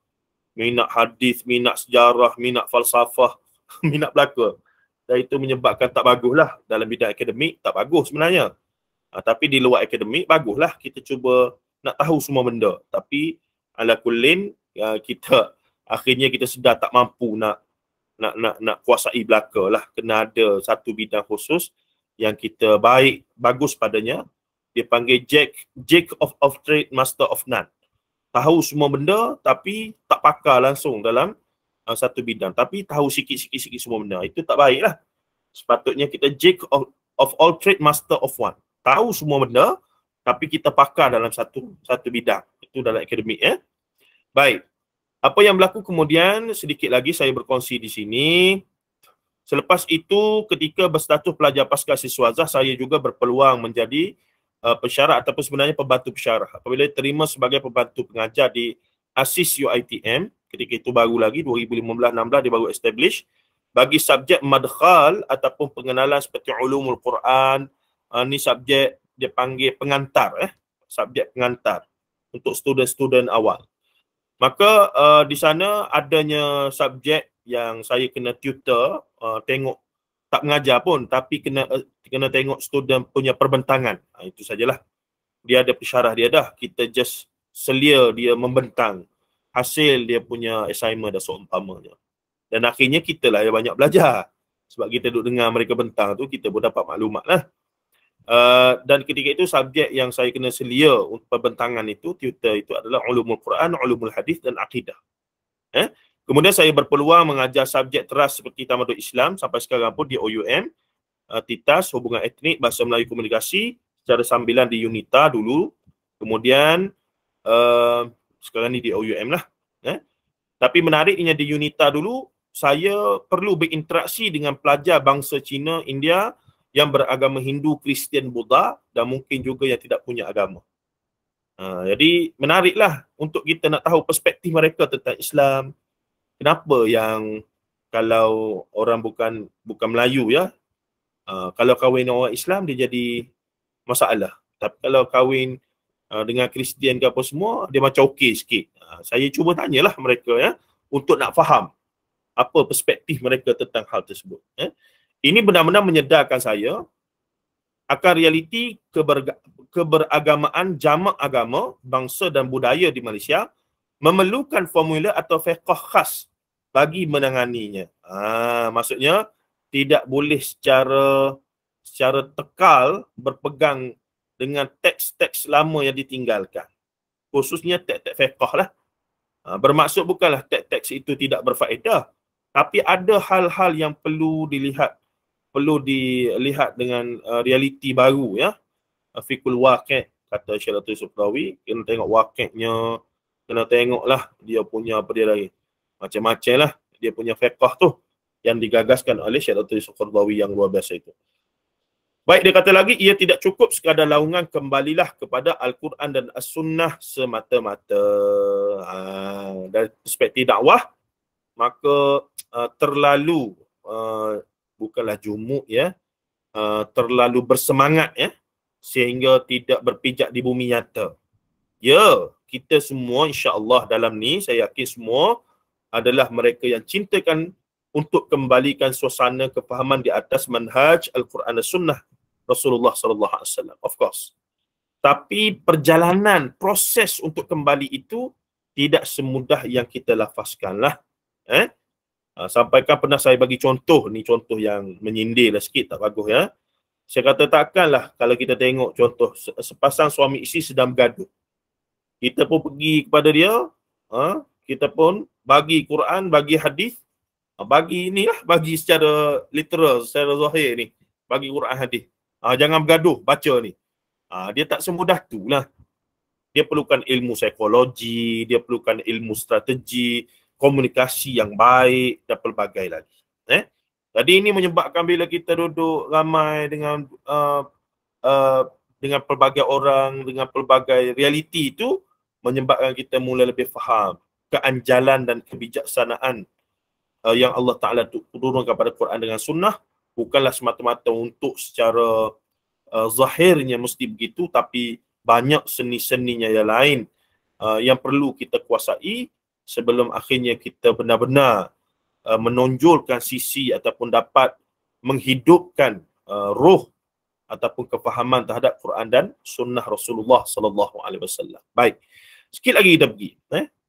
Minat hadis, minat sejarah, minat falsafah, minat belaka. Dan itu menyebabkan tak baguslah dalam bidang akademik, tak bagus sebenarnya. Tapi di luar akademik, baguslah kita cuba nak tahu semua benda. Tapi ala kullin, kita akhirnya kita sedar tak mampu nak kuasai belaka lah. Kena ada satu bidang khusus yang kita bagus padanya. Dia panggil Jack of trade, master of none. Tahu semua benda tapi tak pakar langsung dalam satu bidang. Tapi tahu sikit-sikit semua benda. Itu tak baik lah. Sepatutnya kita Jack of all trade, master of one. Tahu semua benda tapi kita pakar dalam satu bidang. Itu dalam akademik ya. Baik. Apa yang berlaku kemudian, sedikit lagi saya berkongsi di sini. Selepas itu, ketika berstatus pelajar pasca siswazah, saya juga berpeluang menjadi pensyarah ataupun sebenarnya pembantu pensyarah. Apabila terima sebagai pembantu pengajar di ASIS UiTM, ketika itu baru lagi, 2015-16 dia baru establish, bagi subjek madkhal ataupun pengenalan seperti ulumul Quran, ni subjek dia panggil pengantar, subjek pengantar untuk student-student awal. Maka di sana adanya subjek yang saya kena tutor, tengok tak mengajar pun tapi kena tengok student punya perbentangan. Itu sajalah. Dia ada pensyarah dia dah. Kita just selia dia membentang hasil dia punya assignment dan seumpamanya. Dan akhirnya kita lah yang banyak belajar. Sebab kita duduk dengar mereka bentang tu, kita pun dapat maklumat lah. Dan ketika itu subjek yang saya kena selia untuk perbentangan itu, tutor itu adalah ulumul Quran, ulumul hadis dan akidah. Kemudian saya berpeluang mengajar subjek teras seperti Tamadun Islam sampai sekarang pun di OUM, TITAS, Hubungan Etnik, Bahasa Melayu Komunikasi, secara sambilan di UNITA dulu, kemudian sekarang ni di OUM lah. Tapi menariknya di UNITA dulu, saya perlu berinteraksi dengan pelajar bangsa Cina, India, yang beragama Hindu, Kristian, Buddha dan mungkin juga yang tidak punya agama. Jadi menariklah untuk kita nak tahu perspektif mereka tentang Islam. Kenapa yang kalau orang bukan Melayu ya, kalau kahwin orang Islam dia jadi masalah. Tapi kalau kahwin dengan Kristian ke apa semua, dia macam okey sikit. Saya cuba tanyalah mereka ya untuk nak faham apa perspektif mereka tentang hal tersebut. Ini benar-benar menyedarkan saya akan realiti keberagamaan jamak agama, bangsa dan budaya di Malaysia memerlukan formula atau fiqh khas bagi menanganinya. Maksudnya tidak boleh secara tekal berpegang dengan teks-teks lama yang ditinggalkan. Khususnya teks-teks fiqh lah. Bermaksud bukanlah teks-teks itu tidak berfaedah, tapi ada hal-hal yang perlu dilihat dengan realiti baru ya. Fiqhul waqi' kata Syekh Dato' Yusof Qaradawi, kena tengok waqi'-nya, kena tengoklah dia punya apa dia lagi. Macam-macam lah dia punya fiqh tu yang digagaskan oleh Syekh Dato' Yusof Qaradawi yang luar biasa itu. Baik, dia kata lagi, ia tidak cukup sekadar laungan, kembalilah kepada Al-Quran dan As-Sunnah semata-mata. Dari perspektif dakwah, maka terlalu bukanlah jumuk ya, terlalu bersemangat ya, sehingga tidak berpijak di bumi nyata. Ya, kita semua insya-Allah dalam ni, saya yakin semua adalah mereka yang cintakan untuk kembalikan suasana kefahaman di atas manhaj Al-Quran dan Sunnah Rasulullah sallallahu alaihi wasallam, of course. Tapi perjalanan, proses untuk kembali itu tidak semudah yang kita lafazkan lah. Sampaikan pernah saya bagi contoh, ni contoh yang menyindir lah sikit, tak bagus ya. Saya kata takkanlah kalau kita tengok contoh sepasang suami isteri sedang bergaduh, kita pun pergi kepada dia, kita pun bagi Quran, bagi hadis, bagi inilah, bagi secara literal, secara zahir ni, bagi Quran hadis. Jangan bergaduh, baca ni. Dia tak semudah tu lah. Dia perlukan ilmu psikologi, dia perlukan ilmu strategi, komunikasi yang baik dan pelbagai lagi. Jadi ini menyebabkan bila kita duduk ramai dengan pelbagai orang, dengan pelbagai realiti itu, menyebabkan kita mula lebih faham keanjalan dan kebijaksanaan yang Allah Ta'ala turunkan pada Quran dengan sunnah, bukanlah semata-mata untuk secara zahirnya mesti begitu, tapi banyak seni-seninya yang lain yang perlu kita kuasai sebelum akhirnya kita benar-benar menonjolkan sisi ataupun dapat menghidupkan roh ataupun kefahaman terhadap Quran dan sunnah Rasulullah sallallahu alaihi wasallam. Baik. Sikit lagi kita pergi.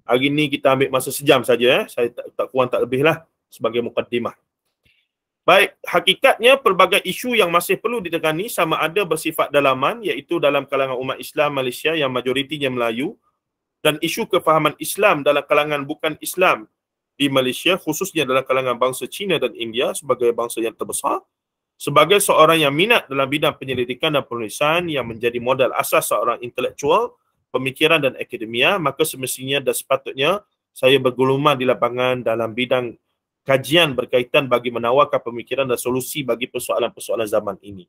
Hari ni kita ambil masa sejam saja. Saya tak kurang tak lebih lah sebagai mukaddimah. Baik, hakikatnya pelbagai isu yang masih perlu ditekani sama ada bersifat dalaman, iaitu dalam kalangan umat Islam Malaysia yang majoritinya Melayu, dan isu kefahaman Islam dalam kalangan bukan Islam di Malaysia, khususnya dalam kalangan bangsa Cina dan India sebagai bangsa yang terbesar. Sebagai seorang yang minat dalam bidang penyelidikan dan penulisan yang menjadi modal asas seorang intelektual, pemikiran dan akademia, maka semestinya dan sepatutnya saya bergulungan di lapangan dalam bidang kajian berkaitan bagi menawarkan pemikiran dan solusi bagi persoalan-persoalan zaman ini.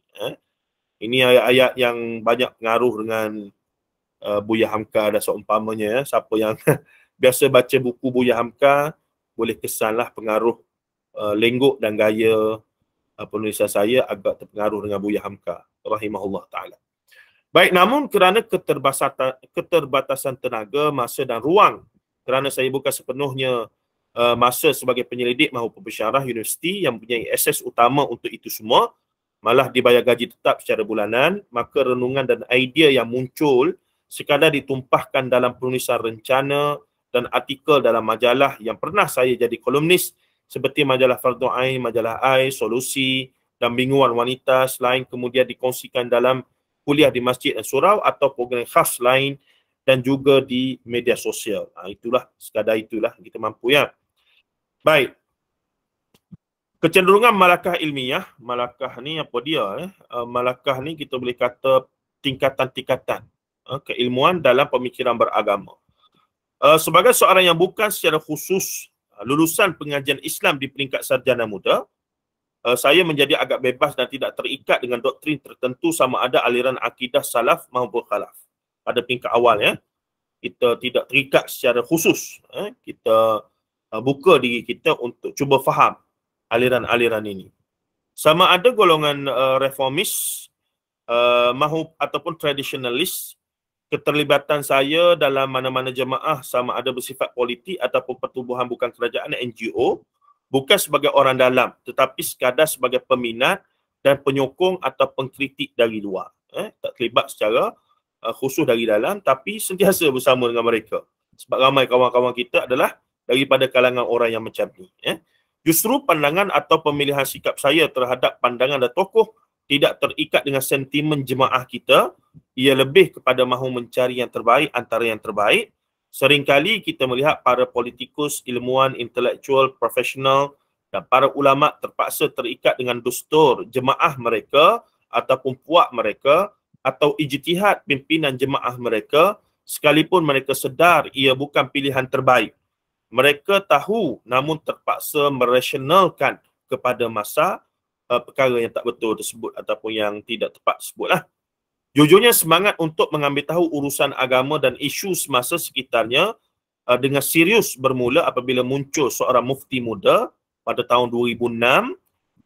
Ini ayat-ayat yang banyak pengaruh dengan Buya Hamka dan seumpamanya. Siapa yang biasa baca buku Buya Hamka boleh kesanlah pengaruh lenggok dan gaya penulisan saya agak terpengaruh dengan Buya Hamka rahimahullah ta'ala. Baik, namun kerana keterbatasan tenaga, masa dan ruang, kerana saya bukan sepenuhnya masa sebagai penyelidik maupun pensyarah universiti yang mempunyai akses utama untuk itu semua, malah dibayar gaji tetap secara bulanan, maka renungan dan idea yang muncul sekadar ditumpahkan dalam penulisan rencana dan artikel dalam majalah yang pernah saya jadi kolumnis seperti majalah Fardu Ain, majalah Ai, Solusi dan Binguan Wanita, selain kemudian dikongsikan dalam kuliah di masjid dan surau atau program khas lain dan juga di media sosial. Itulah, sekadar itulah kita mampu ya. Baik. Kecenderungan malakah ilmiah, malakah ni apa dia? Malakah ni kita boleh kata tingkatan-tingkatan keilmuan dalam pemikiran beragama. Sebagai seorang yang bukan secara khusus lulusan pengajian Islam di peringkat sarjana muda, saya menjadi agak bebas dan tidak terikat dengan doktrin tertentu sama ada aliran akidah salaf maupun khalaf. Pada peringkat awal ya, kita tidak terikat secara khusus. Kita buka diri kita untuk cuba faham aliran-aliran ini. Sama ada golongan reformis ataupun tradisionalis, keterlibatan saya dalam mana-mana jemaah sama ada bersifat politik ataupun pertubuhan bukan kerajaan NGO, bukan sebagai orang dalam tetapi sekadar sebagai peminat dan penyokong atau pengkritik dari luar. Tak terlibat secara khusus dari dalam tapi sentiasa bersama dengan mereka. Sebab ramai kawan-kawan kita adalah daripada kalangan orang yang macam ni. Justru pandangan atau pemilihan sikap saya terhadap pandangan dan tokoh tidak terikat dengan sentimen jemaah kita. Ia lebih kepada mahu mencari yang terbaik antara yang terbaik. Seringkali kita melihat para politikus, ilmuwan, intelektual, profesional dan para ulama terpaksa terikat dengan dustur jemaah mereka ataupun puak mereka atau ijtihad pimpinan jemaah mereka sekalipun mereka sedar ia bukan pilihan terbaik. Mereka tahu namun terpaksa merasionalkan kepada masa perkara yang tak betul tersebut ataupun yang tidak tepat tersebutlah. Jujurnya semangat untuk mengambil tahu urusan agama dan isu semasa sekitarnya dengan serius bermula apabila muncul seorang mufti muda pada tahun 2006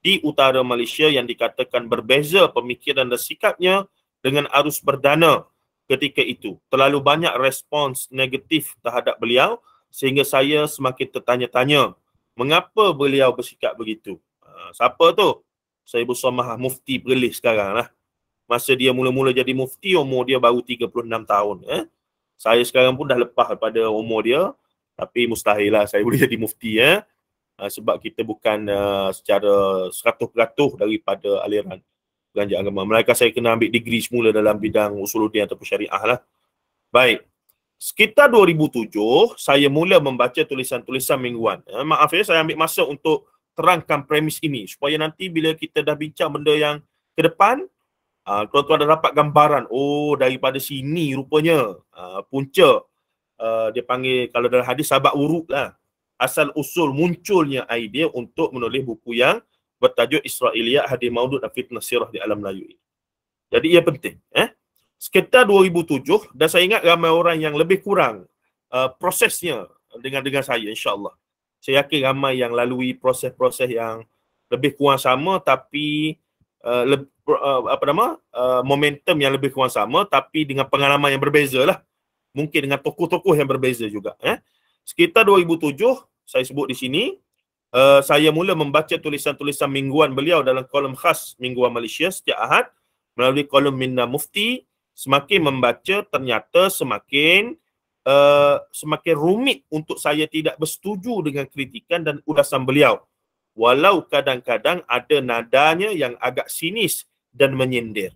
di utara Malaysia yang dikatakan berbeza pemikiran dan sikapnya dengan arus perdana ketika itu. Terlalu banyak respons negatif terhadap beliau sehingga saya semakin tertanya-tanya mengapa beliau bersikap begitu. Siapa tu? Saya bersama Mufti Perlis sekarang lah. Masa dia mula-mula jadi mufti, umur dia baru 36 tahun. Saya sekarang pun dah lepas pada umur dia, tapi mustahil lah saya boleh jadi mufti. Sebab kita bukan secara 100% daripada aliran belanja agama. Melainkan saya kena ambil degree semula dalam bidang usuluddin ataupun syariah lah. Baik. Sekitar 2007, saya mula membaca tulisan-tulisan mingguan. Maaf ya, saya ambil masa untuk terangkan premis ini supaya nanti bila kita dah bincang benda yang ke depan, Tuan-tuan dah dapat gambaran, oh daripada sini rupanya punca, dia panggil kalau dalam hadis sabab urut lah, asal usul munculnya idea untuk menulis buku yang bertajuk Israiliyat, Hadis Maudud dan Fitnah Sirah di Alam Melayu ini. Jadi ia penting. Sekitar 2007, dan saya ingat ramai orang yang lebih kurang prosesnya dengan saya, insyaAllah. Saya yakin ramai yang lalui proses-proses yang lebih kurang sama, tapi momentum yang lebih kurang sama, tapi dengan pengalaman yang berbeza lah. Mungkin dengan tokoh-tokoh yang berbeza juga. Sekitar 2007, saya sebut di sini, saya mula membaca tulisan-tulisan mingguan beliau dalam kolom khas Mingguan Malaysia setiap Ahad melalui kolom Minda Mufti. Semakin membaca, ternyata semakin rumit untuk saya tidak bersetuju dengan kritikan dan ulasan beliau. Walau kadang-kadang ada nadanya yang agak sinis dan menyindir.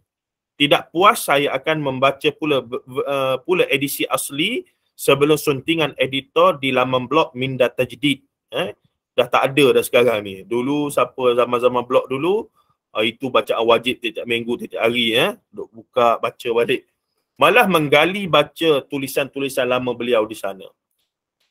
Tidak puas, saya akan membaca pula edisi asli sebelum suntingan editor di laman blog Minda Tajdid. Dah tak ada dah sekarang ni. Dulu siapa zaman-zaman blog dulu, itu bacaan wajib tiap minggu, tiap hari. Duk buka, baca balik. Malah menggali baca tulisan-tulisan lama beliau di sana.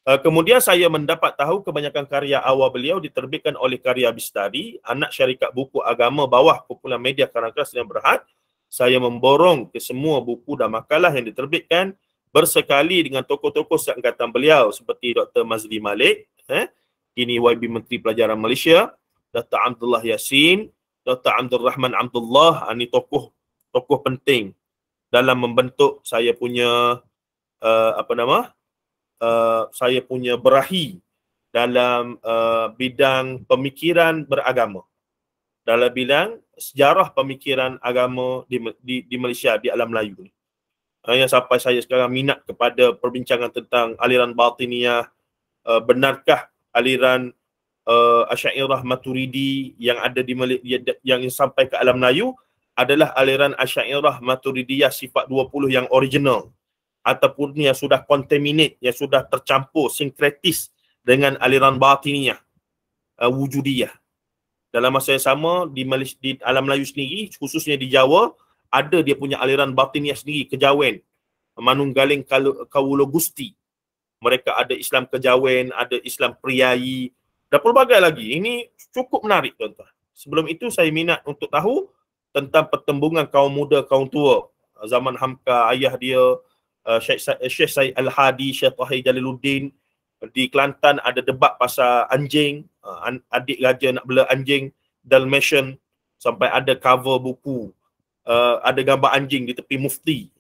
Kemudian saya mendapat tahu kebanyakan karya awal beliau diterbitkan oleh Karya Bistari, anak syarikat buku agama bawah kumpulan media Karang Keras dan Berhad. Saya memborong ke semua buku dan makalah yang diterbitkan bersekali dengan tokoh-tokoh seangkatan beliau seperti Dr. Mazli Malik, kini YB Menteri Pelajaran Malaysia, Dr. Abdullah Yassin, Dr. Abdul Rahman Abdullah. Ini tokoh penting dalam membentuk saya punya saya punya berahi dalam bidang pemikiran beragama, dalam bidang sejarah pemikiran agama di Malaysia, di alam Melayu ni. Yang sampai saya sekarang minat kepada perbincangan tentang aliran Batiniyah, benarkah aliran Asy'ariyah Maturidi yang ada di yang sampai ke alam Melayu adalah aliran Asy'ariyah Maturidiyah sifat 20 yang original, ataupun yang sudah contaminate, yang sudah tercampur sinkretis dengan aliran Batiniyah, Wujudiyah. Dalam masa yang sama di alam Melayu sendiri, khususnya di Jawa, ada dia punya aliran Batiniyah sendiri, Kejawen, Manunggaling Kawula Gusti. Mereka ada Islam Kejawen, ada Islam Priai, dan pelbagai lagi. Ini cukup menarik, tuan-tuan. Sebelum itu saya minat untuk tahu tentang pertembungan kaum muda, kaum tua. Zaman Hamka, ayah dia, Syekh Said Al-Hadi, Syekh Tahir Jaliluddin. Di Kelantan ada debat pasal anjing, adik raja nak bela anjing, Dalmatian, sampai ada cover buku, ada gambar anjing di tepi mufti.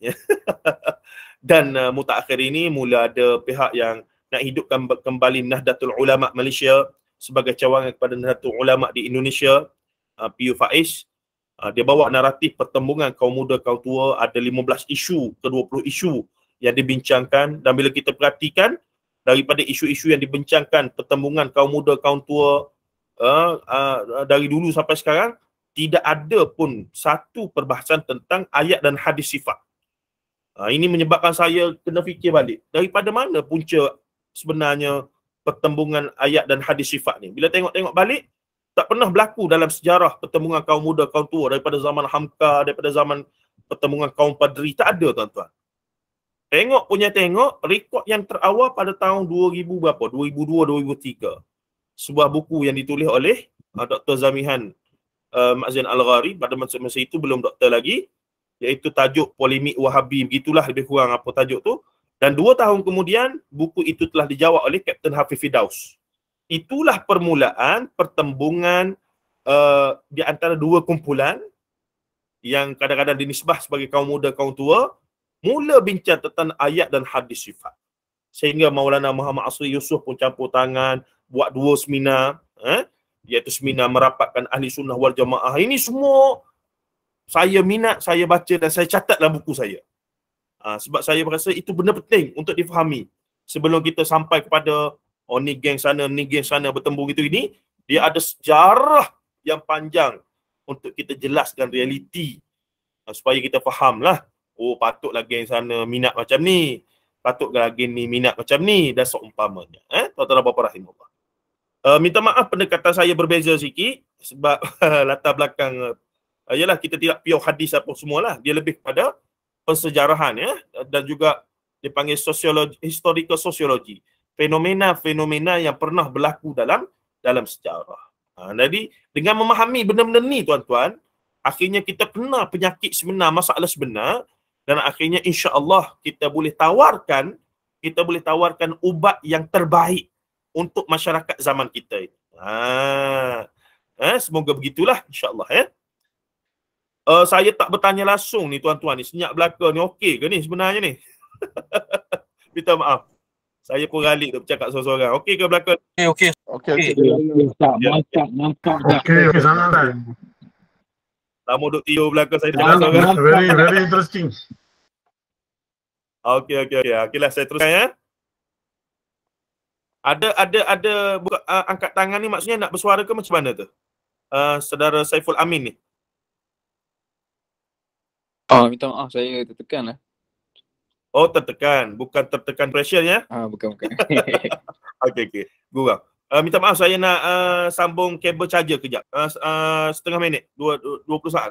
Dan mutakhir ini mula ada pihak yang nak hidupkan kembali Nahdlatul Ulama Malaysia sebagai cawangan kepada Nahdlatul Ulama di Indonesia, PU Faiz. Dia bawa naratif pertembungan kaum muda, kaum tua, ada 15 isu ke 20 isu yang dibincangkan. Dan bila kita perhatikan daripada isu-isu yang dibincangkan, pertembungan kaum muda, kaum tua, dari dulu sampai sekarang, tidak ada pun satu perbahasan tentang ayat dan hadis sifat. Ini menyebabkan saya kena fikir balik, daripada mana punca sebenarnya pertembungan ayat dan hadis sifat ni. Bila tengok-tengok balik, tak pernah berlaku dalam sejarah pertembungan kaum muda, kaum tua, daripada zaman Hamka, daripada zaman pertembungan kaum Padri, tak ada, tuan-tuan. Tengok, rekod yang terawal pada tahun 2000 berapa? 2002-2003. Sebuah buku yang ditulis oleh Dr. Zamihan Ma'zin Al-Ghari, pada masa itu belum doktor lagi, iaitu tajuk Polemik Wahabi, begitulah lebih kurang apa tajuk tu. Dan 2 tahun kemudian, buku itu telah dijawab oleh Kapten Hafiz Firdaus. Itulah permulaan pertembungan di antara dua kumpulan yang kadang-kadang dinisbah sebagai kaum muda, kaum tua, mula bincang tentang ayat dan hadis sifat. Sehingga Maulana Muhammad Asri Yusof pun campur tangan, buat 2 seminar, iaitu seminar merapatkan ahli sunnah wal jamaah. Ini semua saya minat, saya baca dan saya catat dalam buku saya. Sebab saya berasa itu benda penting untuk difahami. Sebelum kita sampai kepada ni geng sana, ni geng sana bertembung itu ini, dia ada sejarah yang panjang untuk kita jelaskan realiti, supaya kita fahamlah. Oh, patutlah geng sana minat macam ni, patutlah geng ni minat macam ni, dan seumpamanya. Tuan-tuan bapa rahimahullah. Minta maaf pendekatan saya berbeza sikit sebab latar belakang Yalah, kita tidak pure hadis apa semualah, dia lebih kepada pensejarahan ya, dan juga dipanggil sosiologi, historical sociology, fenomena-fenomena yang pernah berlaku dalam sejarah. Jadi dengan memahami benda-benda ni tuan-tuan, akhirnya kita kena penyakit sebenar, masalah sebenar, dan akhirnya insya-Allah kita boleh tawarkan ubat yang terbaik untuk masyarakat zaman kita ini. Semoga begitulah insya-Allah ya. Saya tak bertanya langsung ni tuan-tuan ni, senyap belaka ni okey ke ni sebenarnya ni? Minta maaf. Saya pun ralik tu bercakap seorang-seorang. Okey ke belaka? Okey. Mantap. Okey, sangat. Lama duk tidur belaka saya cakap seorang. Very interesting. Okey. Okeylah saya teruskan ya. Ada buka, angkat tangan ni maksudnya nak bersuara ke macam mana tu? Saudara Saiful Amin ni. Minta maaf saya tertekan lah. Oh, tertekan. Bukan tertekan pressure ya? Bukan. Okey. Gurau. Minta maaf saya nak sambung kabel charger kejap. Setengah minit. 20 saat.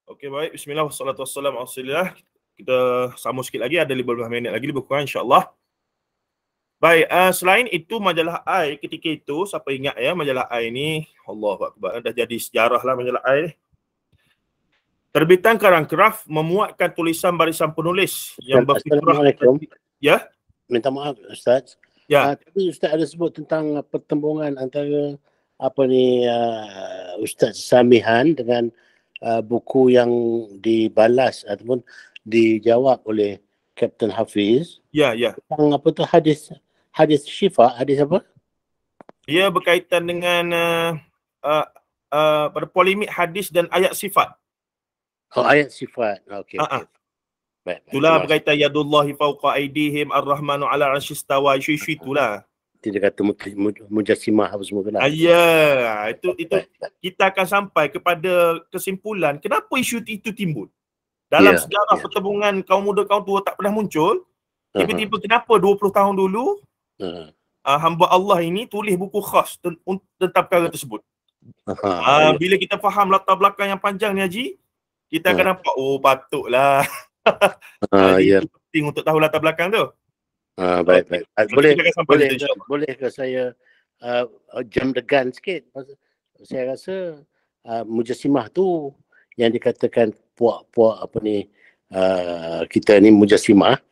Okey, baik. Bismillah, wassalatu wassalamu ala Rasulillah. Kita sambung sikit lagi, ada 15 minit lagi lebih kurang insya-Allah. Baik, selain itu majalah AI ketika itu, siapa ingat ya majalah AI ni, Allahu Akbar, dah jadi sejarah lah majalah AI ni. Terbitan Karangkraf memuatkan tulisan barisan penulis yang berfikrah. Assalamualaikum. Ya? Minta maaf Ustaz. Ya. Tadi Ustaz ada sebut tentang pertembungan antara Ustaz Samihan dengan buku yang dibalas ataupun dijawab oleh Kapten Hafiz. Ya. Tentang hadis syifa, hadis apa? Ia berkaitan dengan pada polemik hadis dan ayat sifat. Ayat sifat. Okey. Baik. Itulah berkaitan yadullahi fawqa aidihim ar-rahmanu ala arsyistawa, isu itulah. Tidak kata mujassimah apa semua tu lah. Ya, itu kita akan sampai kepada kesimpulan kenapa isu itu timbul. Dalam sejarah pertembungan kaum muda kaum tua tak pernah muncul. Tiba-tiba kenapa 20 tahun dulu hamba Allah ini tulis buku khas tentang perkara tersebut. Bila kita faham latar belakang yang panjang ni Haji, kita akan nampak patutlah. Itu penting untuk tahu latar belakang tu. Baik. Boleh ke saya jam degan sikit? Saya rasa mujassimah tu yang dikatakan puak-puak kita ni mujassimah.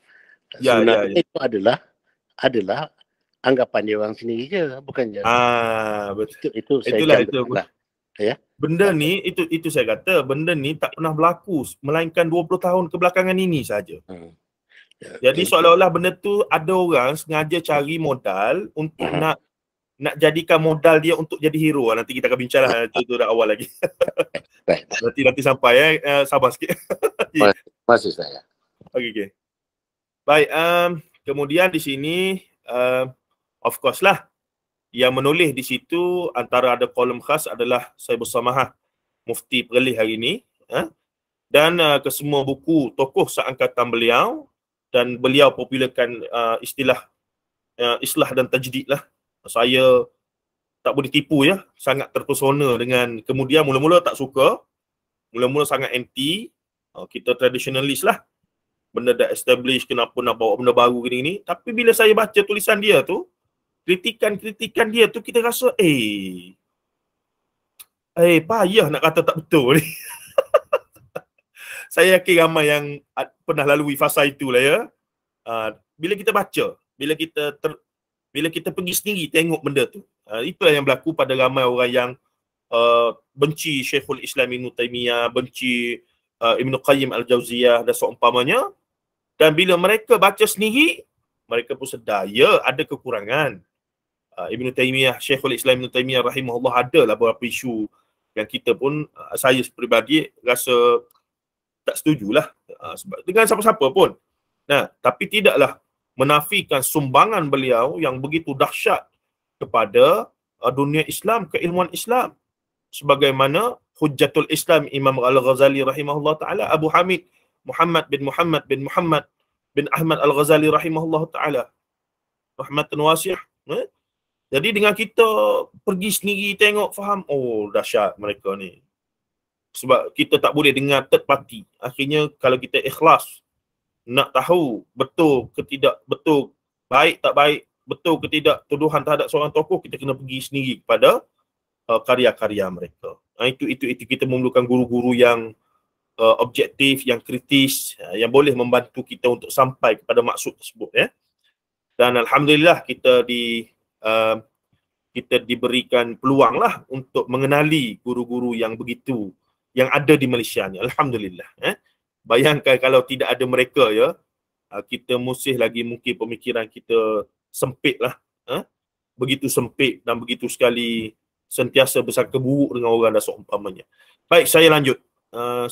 Sebenarnya itu adalah anggapan dia orang sendiri je, bukan je. Betul. Itu saya Itulah. Ya. Benda ni itu saya kata benda ni tak pernah berlaku melainkan 20 tahun kebelakangan ini saja. Jadi seolah-olah benda tu ada orang sengaja cari modal untuk nak jadikan modal dia untuk jadi hero. Nanti kita akan bincang lah itu dah awal lagi. Nanti sampai sabar sikit. Masih saya. Okey. Baik, kemudian di sini of course lah yang menulis di situ antara ada kolom khas adalah saya bersamahah Mufti Perlis hari ini, dan kesemua buku tokoh seangkatan beliau, dan beliau popularkan istilah islah dan tajdid lah. Saya tak boleh tipu ya, sangat terpesona dengan, kemudian mula-mula tak suka, mula-mula sangat anti, kita traditionalist lah, benda dah establish, kenapa nak bawa benda baru gini-gini. Tapi bila saya baca tulisan dia tu, kritikan dia tu, kita rasa payah nak kata tak betul ni. Saya yakin ramai yang pernah lalui fasa itulah ya. Bila kita baca, bila kita pergi sendiri tengok benda tu, itulah yang berlaku pada ramai orang yang benci Syekhul Islam Ibn Taymiyah, benci Ibn Qayyim Al-Jauziyah dan seumpamanya. Dan bila mereka baca sendiri, mereka pun sedar, ya ada kekurangan. Ibn Taymiyah, Syekhul Islam Ibn Taymiyah rahimahullah adalah beberapa isu yang kita pun, saya pribadi rasa tak setujulah dengan siapa-siapa pun. Nah, tapi tidaklah menafikan sumbangan beliau yang begitu dahsyat kepada dunia Islam, keilmuan Islam. Sebagaimana Hujjatul Islam Imam Al-Ghazali rahimahullah ta'ala, Abu Hamid Muhammad bin Ahmad Al-Ghazali rahimahullah ta'ala, rahmatan wasi'ah. Jadi dengan kita pergi sendiri tengok, faham, oh dahsyat mereka ni. Sebab kita tak boleh dengar third party. Akhirnya kalau kita ikhlas nak tahu betul ke tidak betul, baik tak baik, betul ke tidak tuduhan terhadap seorang tokoh, kita kena pergi sendiri kepada karya-karya mereka. Itu kita memerlukan guru-guru yang objektif, yang kritis, yang boleh membantu kita untuk sampai kepada maksud tersebut, ya. Dan alhamdulillah kita diberikan peluang lah untuk mengenali guru-guru yang begitu yang ada di Malaysia ni, alhamdulillah. Bayangkan kalau tidak ada mereka, ya, kita musih lagi mungkin pemikiran kita sempit lah, begitu sempit dan begitu sekali sentiasa bersangka buruk dengan orang dan seumpamanya. Baik, saya lanjut.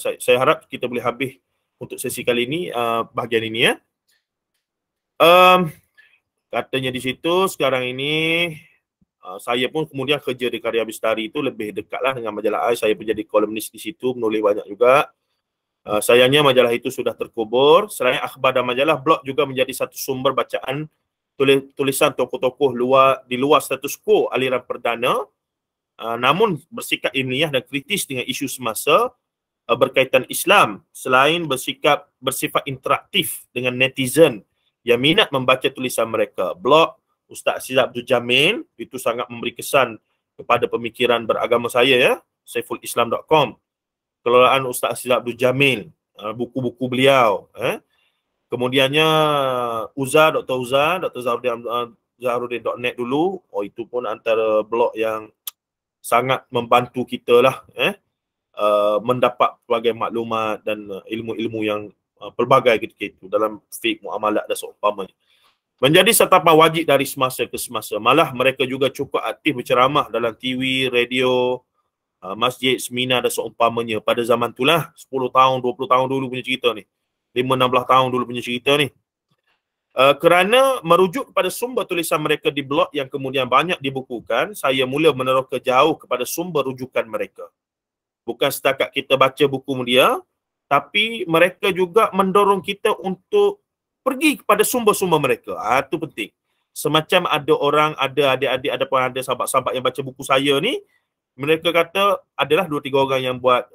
Saya harap kita boleh habis untuk sesi kali ini, bahagian ini, ya. Katanya di situ sekarang ini saya pun kemudian kerja di Karya Bistari itu lebih dekatlah dengan majalah Ais. Saya pun jadi kolumnis di situ, menulis banyak juga. Sayangnya majalah itu sudah terkubur. Selain akhbar dan majalah, blog juga menjadi satu sumber bacaan tulisan tokoh-tokoh di luar status quo aliran perdana, namun bersikap ilmiah dan kritis dengan isu semasa berkaitan Islam, selain bersifat interaktif dengan netizen yang minat membaca tulisan mereka. Blog Ustaz Aziz Abdul Jamil itu sangat memberi kesan kepada pemikiran beragama saya, ya. Saifulislam.com. Kelolaan Ustaz Aziz Abdul Jamil, buku-buku beliau. Kemudiannya Dr. Zahrudin.net dulu. Oh, itu pun antara blog yang sangat membantu kita lah, mendapat pelbagai maklumat dan ilmu-ilmu yang pelbagai ketika itu dalam fiqh, muamalat dan seumpamanya. Menjadi satapan wajib dari semasa ke semasa. Malah mereka juga cukup aktif berceramah dalam TV, radio, masjid, seminar dan seumpamanya. Pada zaman itulah, 10 tahun, 20 tahun dulu punya cerita ni. 5-16 tahun dulu punya cerita ni. Kerana merujuk kepada sumber tulisan mereka di blog yang kemudian banyak dibukukan, saya mula meneroka jauh kepada sumber rujukan mereka. Bukan setakat kita baca buku dia, tapi mereka juga mendorong kita untuk pergi kepada sumber-sumber mereka. Itu penting. Semacam ada orang, ada adik-adik, ada sahabat-sahabat yang baca buku saya ni, mereka kata, adalah 2-3 orang yang buat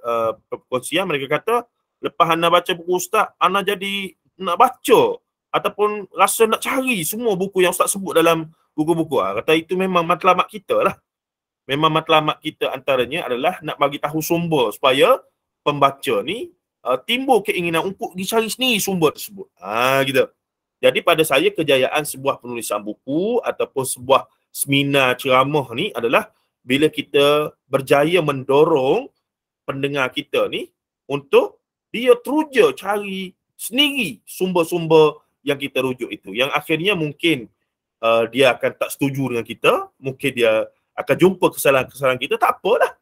perkongsian, mereka kata, lepas anda baca buku Ustaz, anda jadi nak baca ataupun rasa nak cari semua buku yang Ustaz sebut dalam buku-buku. Kata itu memang matlamat kita lah. Memang matlamat kita antaranya adalah nak bagi tahu sumber supaya pembaca ni timbul keinginan untuk dicari sendiri sumber tersebut. Gitu. Jadi pada saya kejayaan sebuah penulisan buku ataupun sebuah seminar ceramah ni adalah bila kita berjaya mendorong pendengar kita ni untuk dia teruja cari sendiri sumber-sumber yang kita rujuk itu. Yang akhirnya mungkin dia akan tak setuju dengan kita, mungkin dia akan jumpa kesalahan-kesalahan kita, tak apalah.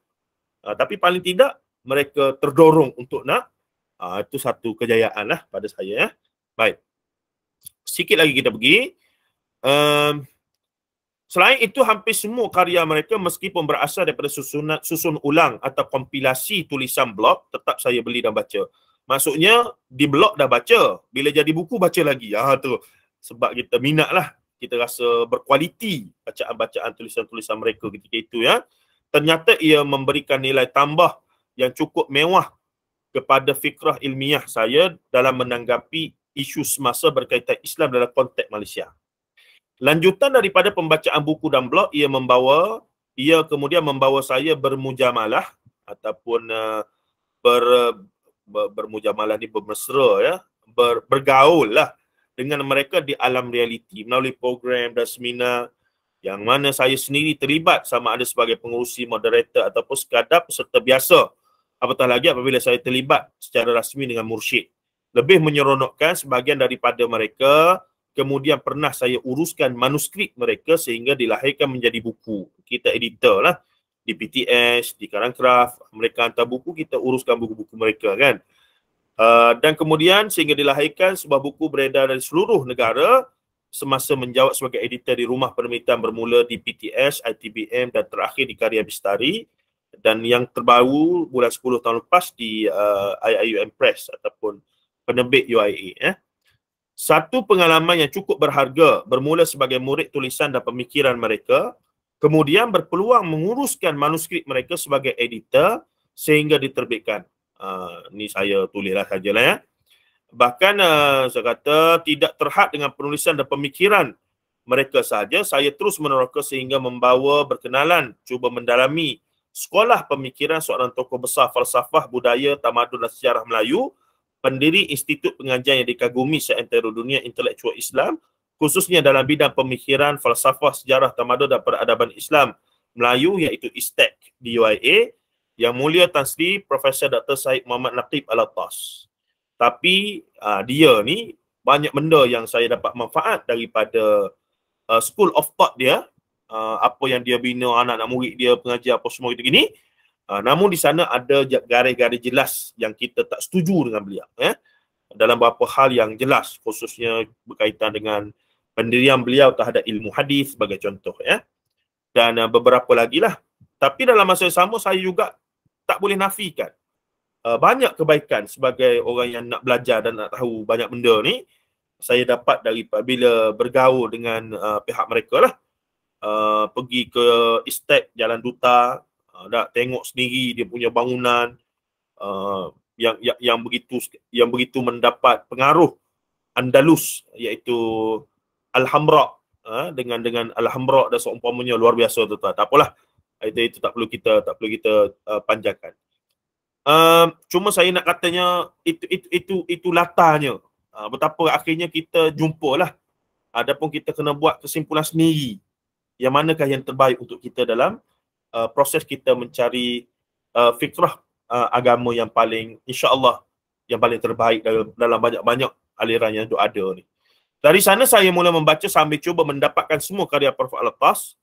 Tapi paling tidak mereka terdorong untuk nak. Itu satu kejayaan lah pada saya, ya. Baik. Sikit lagi kita pergi. Selain itu, hampir semua karya mereka meskipun berasal daripada susun ulang atau kompilasi tulisan blog, tetap saya beli dan baca. Maksudnya, di blog dah baca. Bila jadi buku, baca lagi. Tu. Sebab kita minat lah. Kita rasa berkualiti bacaan-bacaan tulisan-tulisan mereka ketika itu, ya. Ternyata ia memberikan nilai tambah yang cukup mewah kepada fikrah ilmiah saya dalam menanggapi isu semasa berkaitan Islam dalam konteks Malaysia. Lanjutan daripada pembacaan buku dan blog, ia kemudian membawa saya bermujamalah ataupun bermujamalah ni bermesra, ya, bergaul lah dengan mereka di alam realiti melalui program dan seminar yang mana saya sendiri terlibat sama ada sebagai pengurusi, moderator ataupun sekadar peserta biasa. Apatah lagi apabila saya terlibat secara rasmi dengan mursyid. lebih menyeronokkan sebahagian daripada mereka kemudian pernah saya uruskan manuskrip mereka sehingga dilahirkan menjadi buku. Kita editor lah di PTS, di Karangcraft, mereka hantar buku, kita uruskan buku-buku mereka kan. Dan kemudian sehingga dilahirkan sebuah buku beredar dari seluruh negara semasa menjawab sebagai editor di Rumah Penerbitan bermula di PTS, ITBM dan terakhir di Karya Bistari, dan yang terbaru bulan 10 tahun lepas di IIUM Press ataupun penerbit UIA. Satu pengalaman yang cukup berharga bermula sebagai murid tulisan dan pemikiran mereka, kemudian berpeluang menguruskan manuskrip mereka sebagai editor sehingga diterbitkan. Ni saya tulislah sajalah ya. Bahkan saya kata tidak terhad dengan penulisan dan pemikiran mereka sahaja, saya terus meneroka sehingga membawa berkenalan, cuba mendalami sekolah pemikiran seorang tokoh besar falsafah, budaya, tamadun dan sejarah Melayu, pendiri Institut Pengajian yang dikagumi seantero dunia intelektual Islam, khususnya dalam bidang pemikiran, falsafah, sejarah, tamadun dan peradaban Islam Melayu, iaitu ISTEC di UIA, Yang Mulia Tan Sri Profesor Dr. Syed Muhammad Naqib Al-Attas. Tapi dia ni banyak benda yang saya dapat manfaat daripada school of thought dia, apa yang dia bina anak-anak murid dia, pengajar apa semua gitu gini. Namun di sana ada garis-garis jelas yang kita tak setuju dengan beliau dalam beberapa hal yang jelas, khususnya berkaitan dengan pendirian beliau terhadap ilmu hadis sebagai contoh dan beberapa lagi lah. Tapi dalam masa yang sama saya juga tak boleh nafikan banyak kebaikan sebagai orang yang nak belajar dan nak tahu banyak benda ni saya dapat daripada bila bergaul dengan pihak mereka lah. Pergi ke ISTEC Jalan Duta, nak tengok sendiri dia punya bangunan yang begitu mendapat pengaruh Andalus, iaitu Alhambra, dengan Alhambra dan seumpamanya, luar biasa tu. Tak apalah, itu tak perlu kita panjangkan. Cuma saya nak katanya itu latarnya. Betapa akhirnya kita jumpalah. Adapun kita kena buat kesimpulan sendiri. Yang manakah yang terbaik untuk kita dalam proses kita mencari fikrah agama yang paling, insya-Allah, yang paling terbaik dalam banyak-banyak aliran yang ada ni. Dari sana saya mula membaca sambil cuba mendapatkan semua karya Prof. Al-Attas,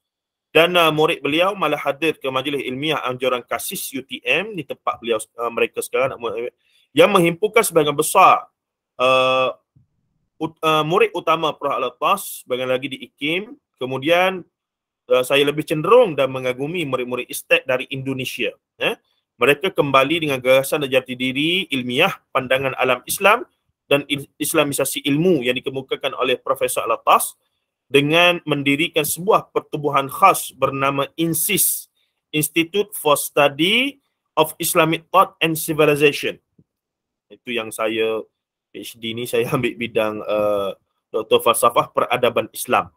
dan murid beliau malah hadir ke Majlis Ilmiah Anjuran Kasis UTM di tempat beliau mereka sekarang, yang menghimpunkan sebagian besar murid utama Prof. Al-Attas, bagian lagi di IKIM. Kemudian saya lebih cenderung dan mengagumi murid-murid ISTEC dari Indonesia. Mereka kembali dengan gagasan dan jati diri ilmiah, pandangan alam Islam dan islamisasi ilmu yang dikemukakan oleh Profesor Al-Attas dengan mendirikan sebuah pertubuhan khas bernama INSIS, Institute for Study of Islamic Thought and Civilization. Itu yang saya PhD ni saya ambil bidang Dr. Falsafah Peradaban Islam.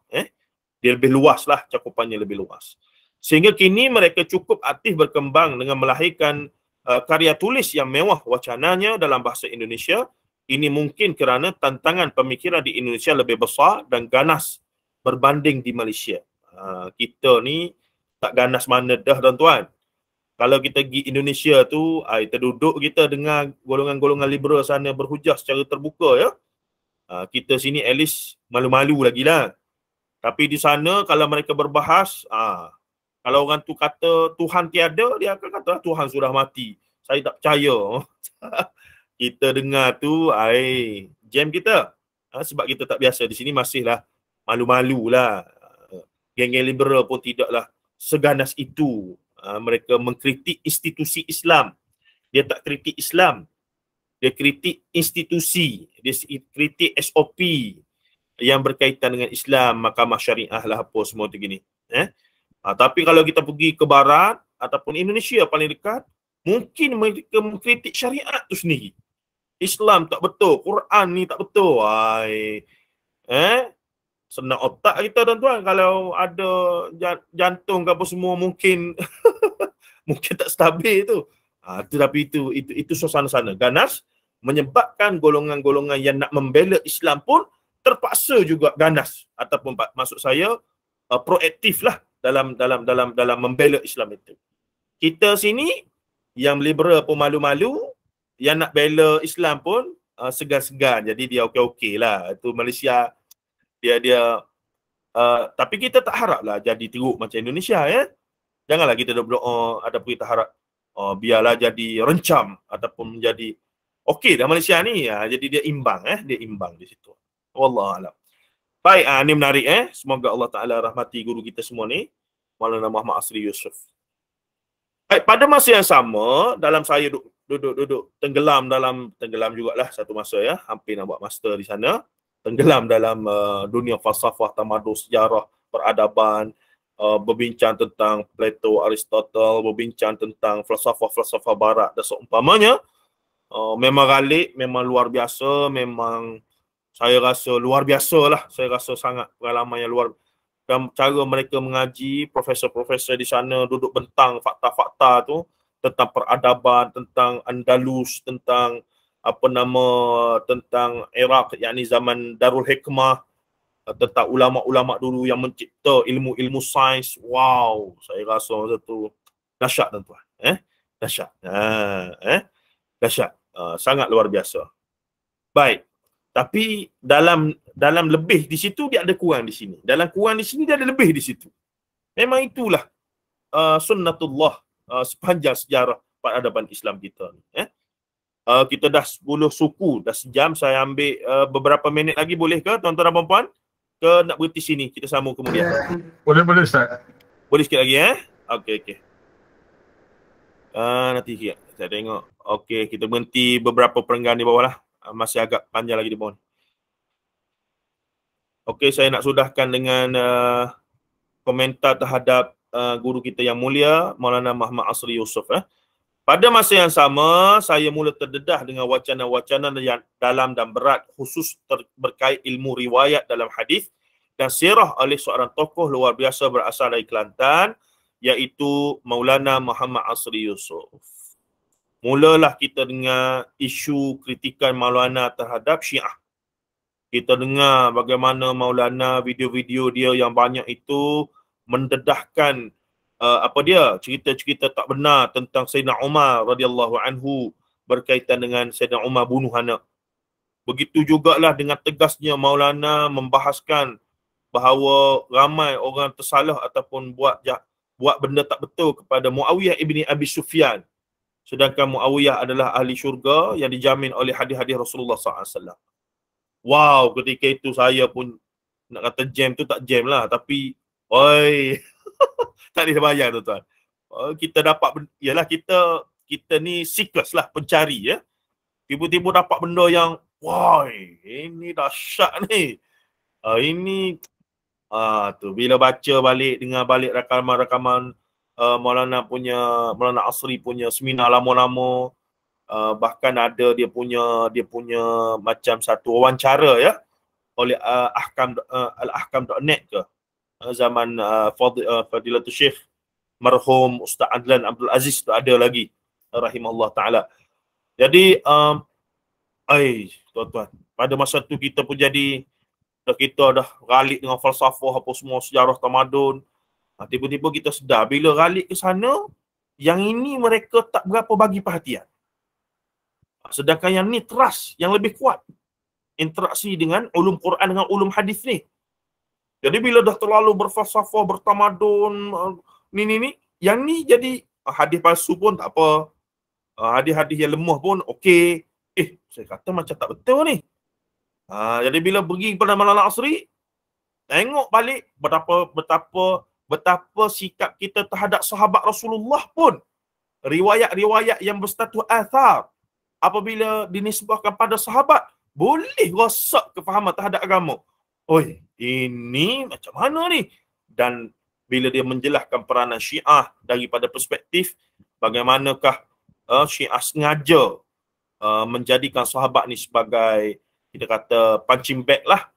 Dia lebih luas lah, cakupannya lebih luas. Sehingga kini mereka cukup aktif berkembang dengan melahirkan karya tulis yang mewah wacananya dalam bahasa Indonesia. Ini mungkin kerana tantangan pemikiran di Indonesia lebih besar dan ganas berbanding di Malaysia. Kita ni tak ganas mana dah tuan-tuan. Kalau kita pergi Indonesia tu, kita duduk, kita dengar golongan-golongan liberal sana berhujah secara terbuka ya. Kita sini at least malu-malu lagi lah. Tapi di sana kalau mereka berbahas, kalau orang tu kata Tuhan tiada, dia akan kata Tuhan sudah mati. Saya tak percaya. Kita dengar tu, jam kita. Sebab kita tak biasa di sini, masihlah malu-malu lah. Geng-geng liberal pun tidaklah seganas itu. Mereka mengkritik institusi Islam. Dia tak kritik Islam. Dia kritik institusi. Dia kritik SOP yang berkaitan dengan Islam, mahkamah syariah lah apa semua tu gini. Tapi kalau kita pergi ke barat ataupun Indonesia paling dekat, mungkin mereka mengkritik syariat tu sendiri. Islam tak betul, Quran ni tak betul. Senang otak kita tuan-tuan, kalau ada jantung ke apa semua mungkin mungkin tak stabil tu. Tetapi itu suasana sana ganas, menyebabkan golongan-golongan yang nak membela Islam pun terpaksa juga ganas, ataupun maksud saya proaktif lah dalam membela Islam itu. Kita sini yang liberal pun malu-malu, yang nak bela Islam pun segan-segan. Jadi dia okey-okey lah. Itu Malaysia dia tapi kita tak harap lah jadi teruk macam Indonesia ya. Janganlah kita berdoa ataupun kita harap biarlah jadi rencam ataupun menjadi okey dah Malaysia ni. Jadi dia imbang dia imbang di situ. Wallahualam. Baik, ni menarik Semoga Allah Taala rahmati guru kita semua ni, Maulana Muhammad Asri Yusof. Baik, pada masa yang sama dalam saya duduk tenggelam jugalah satu masa ya, hampir nak buat master di sana. Tenggelam dalam dunia falsafah, tamadun, sejarah, peradaban, berbincang tentang Plato, Aristotle, berbincang tentang falsafah-falsafah barat dan seumpamanya. Memang galik, memang luar biasa, memang saya rasa luar biasa lah. Saya rasa sangat pengalaman yang luar. Dan cara mereka mengaji, profesor-profesor di sana duduk bentang fakta-fakta tu tentang peradaban, tentang Andalus, tentang tentang Iraq, yakni zaman Darul Hikmah, tentang ulama-ulama dulu yang mencipta ilmu-ilmu sains. Wow, saya rasa masa tu dahsyat tuan-tuan. Dahsyat. Dahsyat. Sangat luar biasa. Baik. Tapi dalam lebih di situ dia ada kurang di sini. Dalam kurang di sini dia ada lebih di situ. Memang itulah sunnatullah sepanjang sejarah peradaban Islam kita ni. Kita dah 10 suku, dah sejam. Saya ambil beberapa minit lagi, boleh ke tuan-tuan dan puan-puan? Ke nak berhenti sini, kita sambung kemudian? Boleh Ustaz. Boleh sikit lagi Okey. Nanti sikit, saya tengok. Okey, kita berhenti beberapa perenggan di bawah lah. Masih agak panjang lagi di bawah. Okey, saya nak sudahkan dengan komentar terhadap guru kita yang mulia, Maulana Muhammad Asri Yusof. Pada masa yang sama, saya mula terdedah dengan wacana-wacana yang dalam dan berat khusus berkait ilmu riwayat dalam hadis dan sirah oleh seorang tokoh luar biasa berasal dari Kelantan, iaitu Maulana Muhammad Asri Yusof. Mulalah kita dengar isu kritikan Maulana terhadap Syiah. Kita dengar bagaimana Maulana, video-video dia yang banyak itu mendedahkan cerita-cerita tak benar tentang Sayyidina Umar radhiyallahu anhu berkaitan dengan Sayyidina Umar bunuh anak. Begitu jugalah dengan tegasnya Maulana membahaskan bahawa ramai orang tersalah ataupun buat benda tak betul kepada Muawiyah ibni Abi Sufyan. Sedangkan Muawiyah adalah ahli syurga yang dijamin oleh hadis-hadis Rasulullah SAW. Wow, ketika itu saya pun nak kata jam tu tak jam lah, tapi tak boleh bayang tuan-tuan. Kita dapat, ialah kita ni seekers lah, pencari ya. Tiba-tiba dapat benda yang, ini dahsyat ni. Ini tu bila baca balik, dengar balik rakaman-rakaman Maulana Asri punya seminar lama-lama, bahkan ada dia punya macam satu wawancara ya oleh al-ahkam.net ke zaman Fadilatul Syekh marhum Ustaz Adlan Abdul Aziz tu ada lagi rahimahullah taala. Jadi tuan-tuan, pada masa tu kita pun jadi kita dah ralik dengan falsafah apa semua, sejarah tamadun. Tiba-tiba kita sedar bila ralik ke sana, yang ini mereka tak berapa bagi perhatian. Sedangkan yang ni trust yang lebih kuat interaksi dengan ulum Quran dengan ulum hadis ni. Jadi bila dah terlalu berfalsafah, bertamadun, yang ni jadi hadis palsu pun tak apa. Hadis-hadis yang lemah pun okey. Saya kata macam tak betul ni. Jadi bila pergi kepada Maulana Asri, tengok balik betapa sikap kita terhadap sahabat Rasulullah pun. Riwayat-riwayat yang berstatus athar, apabila dinisbahkan pada sahabat, boleh rosak kefahaman terhadap agama. Ini macam mana ni? Dan bila dia menjelaskan peranan Syiah daripada perspektif bagaimanakah Syiah sengaja menjadikan sahabat ni sebagai, kita kata, punching bag lah,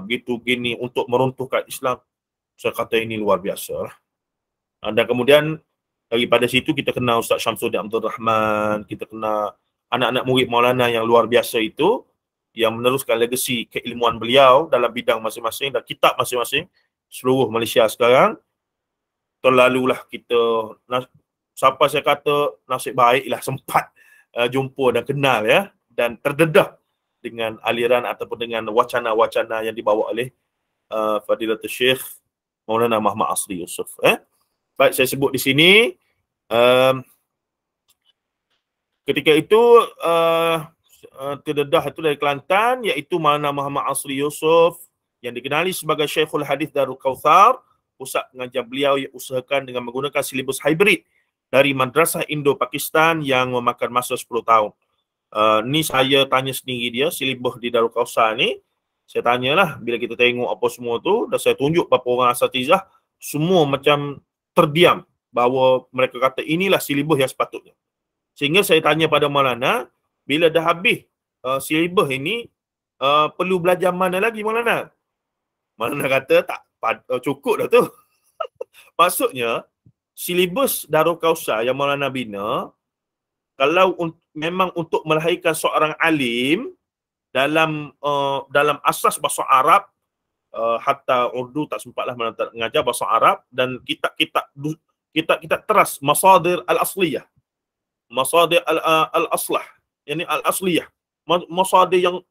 begitu gini untuk meruntuhkan Islam. Saya kata ini luar biasa lah. Dan kemudian daripada situ kita kenal Ustaz Syamsuddin Abdul Rahman, kita kenal anak-anak murid Maulana yang luar biasa itu, yang meneruskan legasi keilmuan beliau dalam bidang masing-masing dan kitab masing-masing seluruh Malaysia sekarang. Terlalulah kita, sampai saya kata nasib baiklah sempat jumpa dan kenal ya, dan terdedah dengan aliran ataupun dengan wacana-wacana yang dibawa oleh Fadilatul Syekh Maulana Muhammad Asri Yusof. Baik, saya sebut di sini ketika itu terdedah itu dari Kelantan, iaitu Maulana Muhammad Asri Yusof yang dikenali sebagai Syekhul Hadis Darul Kautsar. Pusat pengajian beliau yang usahakan dengan menggunakan silibus hybrid dari Madrasah Indo-Pakistan yang memakan masa 10 tahun. Ni saya tanya sendiri dia, silibus di Darul Kautsar ni, saya tanyalah bila kita tengok apa semua tu, dan saya tunjuk beberapa orang asatizah, semua macam terdiam bahawa mereka kata inilah silibus yang sepatutnya. Sehingga saya tanya pada Maulana, bila dah habis silibus ini, perlu belajar mana lagi Maulana? Maulana kata tak cukup dah tu. Maksudnya, silibus Darul Kautsar yang Maulana bina, kalau memang untuk melahirkan seorang alim dalam asas bahasa Arab, hatta Urdu tak sempatlah mengajar bahasa Arab, dan kitab teras masadir al-asliyah, masadir al-aslah, yakni al-asliyah, masadir yang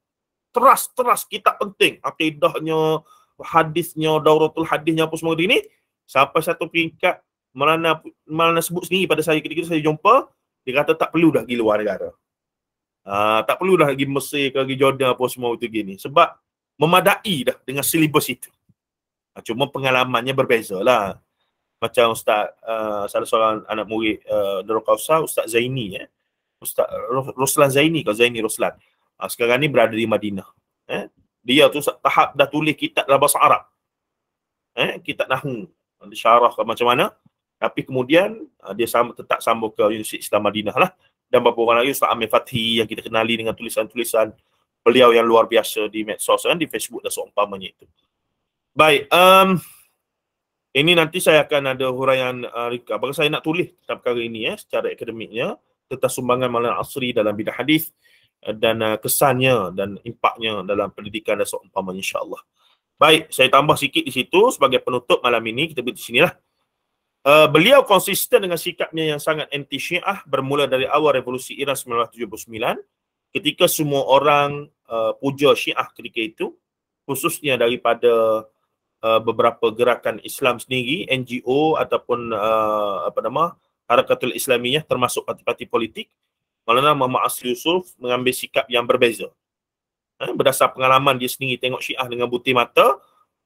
teras kitab penting, akidahnya, hadisnya, dauratul hadisnya, apa semua ini, sampai satu peringkat Maulana sebut sendiri pada saya ketika saya jumpa, dia kata tak perlu dah pergi luar negara. Tak perlu dah pergi Mesir ke, pergi Jordan apa semua itu gini. Sebab memadai dah dengan silibus itu. Cuma pengalamannya berbeza lah. Macam Ustaz, salah seorang anak murid Darul Kautsar, Ustaz Zaini, Ustaz Roslan Zaini, kalau Zaini Roslan. Sekarang ni berada di Madinah. Dia tu tahap dah tulis kitab dalam bahasa Arab. Kitab Nahu, disyarah ke macam mana. Tapi kemudian dia tetap sambung ke Universiti Islam Madinah lah. Dan beberapa orang lagi, Ustaz Amir Fathi yang kita kenali dengan tulisan-tulisan beliau yang luar biasa di medsos, di Facebook dan seumpamanya itu. Baik, ini nanti saya akan ada huraian rika. Bagi saya nak tulis tentang perkara ini secara akademiknya, tentang sumbangan Maulana Asri dalam bidang hadis dan kesannya dan impaknya dalam pendidikan dan seumpamanya, insya-Allah. Baik, saya tambah sikit di situ sebagai penutup malam ini. Kita berhenti sinilah. Beliau konsisten dengan sikapnya yang sangat anti Syiah bermula dari awal revolusi Iran 1979, ketika semua orang puja Syiah ketika itu, khususnya daripada beberapa gerakan Islam sendiri, NGO ataupun Harakatul Islamiyah, termasuk parti-parti politik. Maulana Muhammad Asri Yusof mengambil sikap yang berbeza. Berdasar pengalaman dia sendiri tengok Syiah dengan butir mata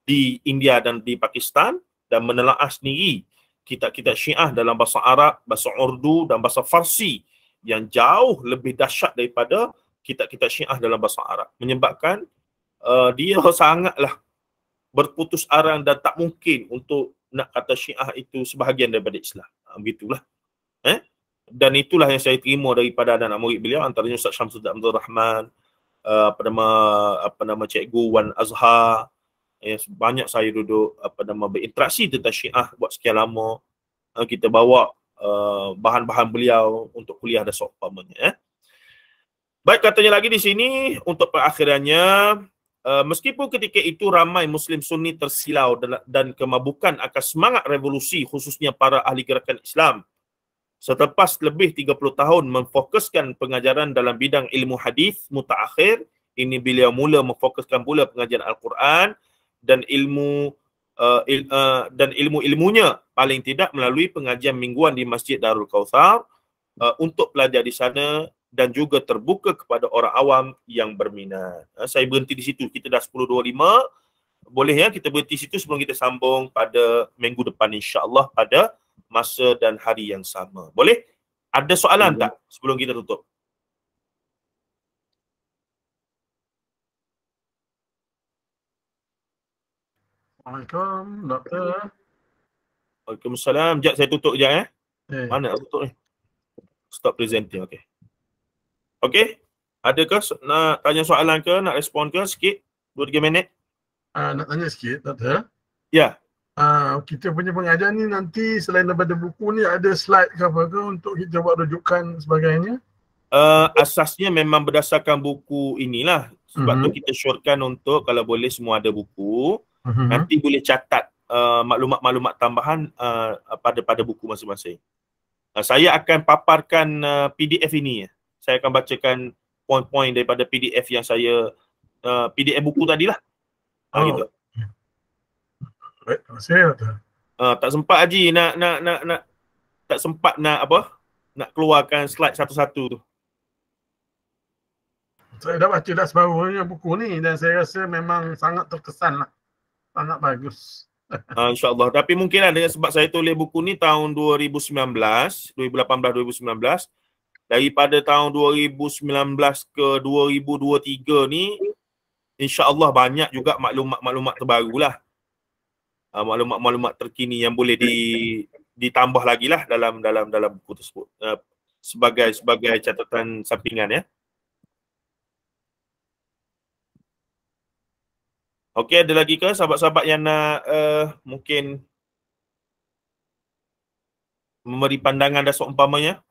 di India dan di Pakistan, dan menelaah sendiri kitab-kitab Syiah dalam bahasa Arab, bahasa Urdu dan bahasa Farsi yang jauh lebih dahsyat daripada kitab-kitab Syiah dalam bahasa Arab, menyebabkan dia sangatlah berputus arang dan tak mungkin untuk nak kata Syiah itu sebahagian daripada Islam. Begitulah. Dan itulah yang saya terima daripada anak murid beliau, antaranya Ustaz Syamsuddin Abdul Rahman, Cikgu Wan Azhar. Banyak saya duduk berinteraksi tentang Syiah buat sekian lama. Kita bawa bahan-bahan beliau untuk kuliah dan seumpamanya. Baik, katanya lagi di sini untuk perakhirannya, meskipun ketika itu ramai Muslim Sunni tersilau dan kemabukan akan semangat revolusi, khususnya para ahli gerakan Islam, selepas lebih 30 tahun memfokuskan pengajaran dalam bidang ilmu hadis mutaakhir, ini beliau mula memfokuskan pula pengajaran Al-Quran dan ilmu-ilmunya paling tidak melalui pengajian mingguan di Masjid Darul Kautsar untuk pelajar di sana, dan juga terbuka kepada orang awam yang berminat. Saya berhenti di situ. Kita dah 10.25. Boleh kita berhenti situ sebelum kita sambung pada minggu depan, insya-Allah, pada masa dan hari yang sama. Boleh? Ada soalan tak sebelum kita tutup? Assalamualaikum, Doktor. Waalaikumsalam. Sekejap saya tutup sekejap. Mana nak tutup ni? Stop presenting. Okey. Okey? Adakah nak tanya soalan ke, nak respon ke sikit? 2-3 minit. Nak tanya sikit, Doktor. Ya. Kita punya pengajian ni nanti selain daripada buku ni ada slide ke apa ke untuk kita buat rujukan sebagainya? Asasnya memang berdasarkan buku inilah. Sebab tu kita syorkan untuk kalau boleh semua ada buku. Nanti boleh catat maklumat-maklumat tambahan pada buku masing-masing. Saya akan paparkan PDF ini. Saya akan bacakan poin-poin daripada PDF yang saya PDF buku tadilah. Gitu. Baik, terima kasih Doktor. Tak sempat Haji nak tak sempat nak keluarkan slide satu-satu tu. Saya dah baca dah sebarunya buku ni dan saya rasa memang sangat terkesan lah. Sangat bagus. InsyaAllah. Tapi mungkin dengan sebab saya tulis buku ni tahun 2019, 2018-2019, daripada tahun 2019 ke 2023 ni, insyaAllah banyak juga maklumat-maklumat terbaru lah. Maklumat-maklumat terkini yang boleh ditambah lagi lah dalam buku tersebut. Sebagai catatan sampingan ya. Okey, ada lagi ke sahabat-sahabat yang nak mungkin memberi pandangan dan seumpamanya?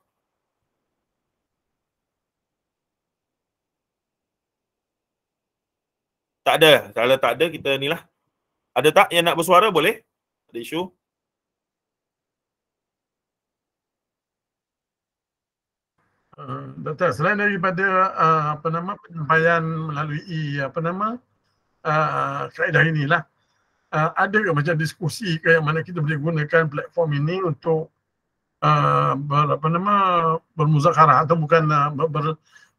Tak ada. Kalau tak ada, kita ni lah. Ada tak yang nak bersuara boleh? Ada isu? Doktor, selain daripada penyampaian melalui kaedah inilah, ada ke macam diskusi ke yang mana kita boleh gunakan platform ini untuk bermuzakarah atau bukan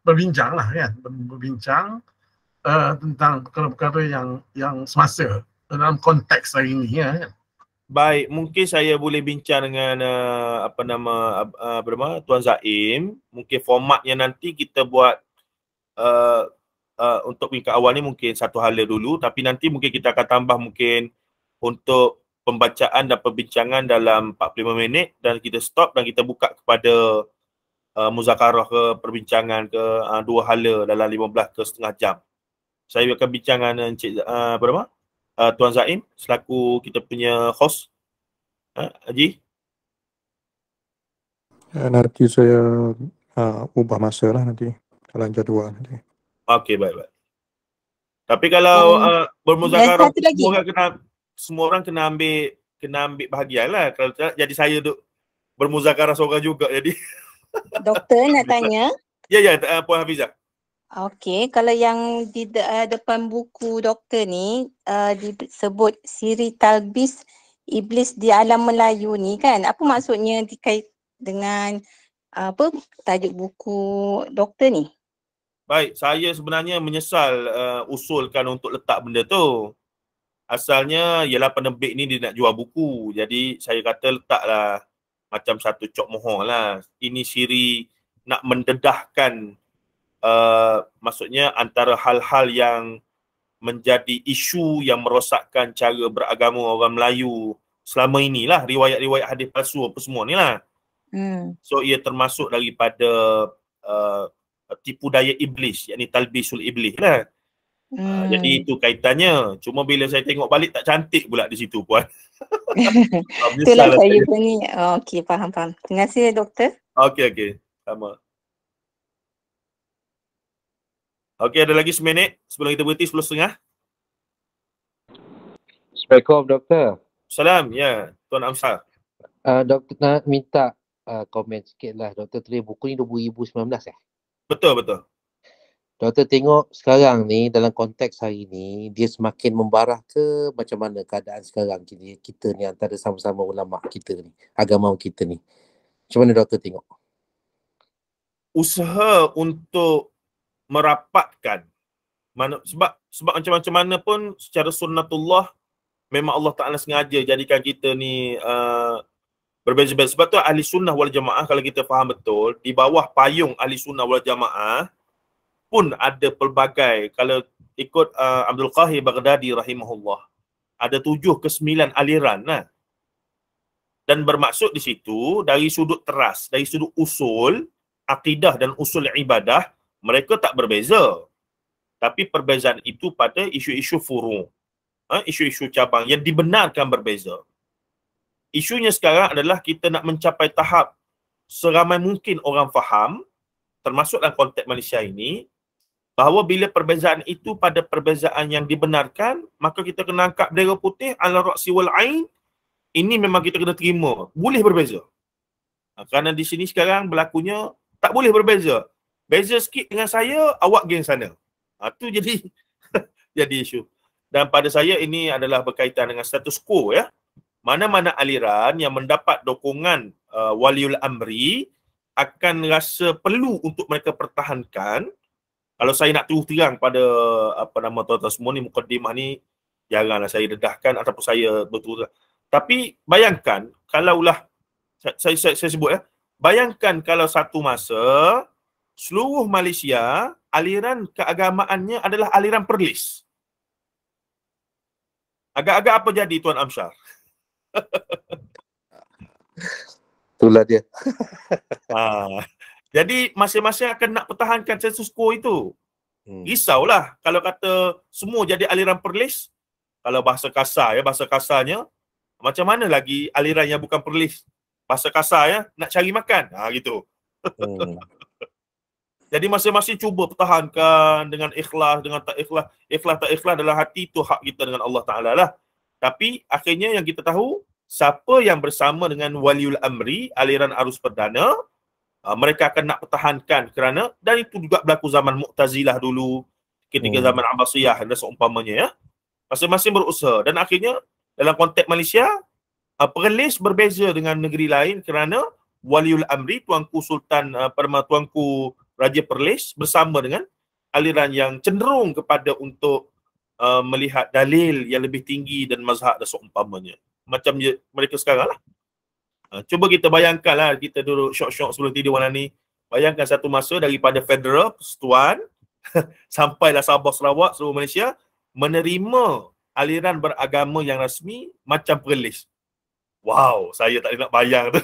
berbincang lah kan, berbincang tentang perkara-perkara yang semasa dalam konteks hari ini ya kan. Baik, mungkin saya boleh bincang dengan Tuan Zaim. Mungkin formatnya nanti kita buat untuk peringkat awal ni mungkin satu hala dulu, tapi nanti mungkin kita akan tambah mungkin untuk pembacaan dan perbincangan dalam 45 minit dan kita stop dan kita buka kepada muzakarah ke perbincangan ke dua hala dalam 15 ke setengah jam. Saya akan bincang dengan Encik Tuan Zaim selaku kita punya host. Haji? Nanti saya ubah masa lah nanti dalam jadual nanti. Okey, baik. Tapi kalau bermuzakarah semua orang kena ambil bahagian lah. Kalau tak jadi saya duk bermuzakarah seorang juga jadi. Doktor nak tanya. Ya, Puan Hafizah. Okey, kalau yang di depan buku doktor ni disebut Siri Talbis Iblis di Alam Melayu ni kan, apa maksudnya dikait dengan tajuk buku doktor ni? Baik, saya sebenarnya menyesal usulkan untuk letak benda tu. Asalnya ialah penerbit ni dia nak jual buku. Jadi saya kata letaklah macam satu cok mohon lah. Ini Siri nak mendedahkan maksudnya antara hal-hal yang menjadi isu yang merosakkan cara beragama orang Melayu selama inilah, riwayat-riwayat hadis palsu apa semua ni lah. So ia termasuk daripada tipu daya iblis, yakni talbisul iblis lah. Jadi itu kaitannya. Cuma bila saya tengok balik tak cantik pula di situ Puan. Itulah saya punya. Okey, faham. Terima kasih doktor. Okey. Sama. Okey, ada lagi seminit sebelum kita berhenti 10.30. Assalamualaikum doktor. Salam, ya Tuan Amsar. Doktor nak minta komen sikit lah. Doktor tulis buku ni 2019 Betul. Doktor tengok sekarang ni dalam konteks hari ni dia semakin membarah ke macam mana keadaan sekarang kita ni antara sama-sama ulama kita ni, agama kita ni. Macam mana doktor tengok? Usaha untuk merapatkan sebab macam mana pun secara sunnatullah memang Allah Ta'ala sengaja jadikan kita ni berbeza-beza. Sebab tu ahli sunnah wal jamaah kalau kita faham betul, di bawah payung ahli sunnah wal jamaah pun ada pelbagai, kalau ikut Abdul Qahir Baghdadi rahimahullah, ada 7 ke 9 aliran lah. Dan bermaksud di situ dari sudut teras, dari sudut usul akidah dan usul ibadah, mereka tak berbeza. Tapi perbezaan itu pada isu-isu furu', isu-isu cabang yang dibenarkan berbeza. Isunya sekarang adalah kita nak mencapai tahap seramai mungkin orang faham, termasuk dalam konteks Malaysia ini, bahawa bila perbezaan itu pada perbezaan yang dibenarkan, maka kita kena angkat bendera putih ala ra'si wal ain. Ini memang kita kena terima. Boleh berbeza. Kerana di sini sekarang berlakunya tak boleh berbeza. beza sikit dengan saya, awak geng sana. Tu jadi jadi isu. Dan pada saya ini adalah berkaitan dengan status quo ya. Mana-mana aliran yang mendapat dokongan waliul amri akan rasa perlu untuk mereka pertahankan. Kalau saya nak terus terang pada tuan-tuan semua ni, mukadimah ni jaranglah saya dedahkan ataupun saya betul. Tapi bayangkan kalaulah saya sebut ya, bayangkan kalau satu masa seluruh Malaysia aliran keagamaannya adalah aliran Perlis. Agak-agak apa jadi Tuan Amsyar? Itulah dia. Jadi masing-masing akan nak pertahankan status quo itu. Risaulah kalau kata semua jadi aliran Perlis. Kalau bahasa kasar ya, bahasa kasarnya, macam mana lagi aliran yang bukan Perlis? Bahasa kasar ya, nak cari makan. Gitu. Jadi masing-masing cuba pertahankan dengan ikhlas, dengan tak ikhlas. Ikhlas tak ikhlas dalam hati tu hak kita dengan Allah Ta'ala lah. Tapi akhirnya yang kita tahu, siapa yang bersama dengan waliul amri, aliran arus perdana, mereka akan nak pertahankan kerana, dan itu juga berlaku zaman Mu'tazilah dulu, ketika zaman Abbasiyah dan seumpamanya ya. Masing-masing berusaha dan akhirnya dalam konteks Malaysia, Perlis berbeza dengan negeri lain kerana waliul amri, tuanku Sultan tuanku Raja Perlis bersama dengan aliran yang cenderung kepada untuk melihat dalil yang lebih tinggi dan mazhab dan seumpamanya. Macam mereka sekarang lah. Cuba kita bayangkan lah, kita duduk syok-syok sebelum tidur malam ni. Bayangkan satu masa daripada federal, persekutuan, sampailah Sabah, Sarawak, seluruh Malaysia, menerima aliran beragama yang rasmi macam Perlis. Wow, saya tak nak bayang tu.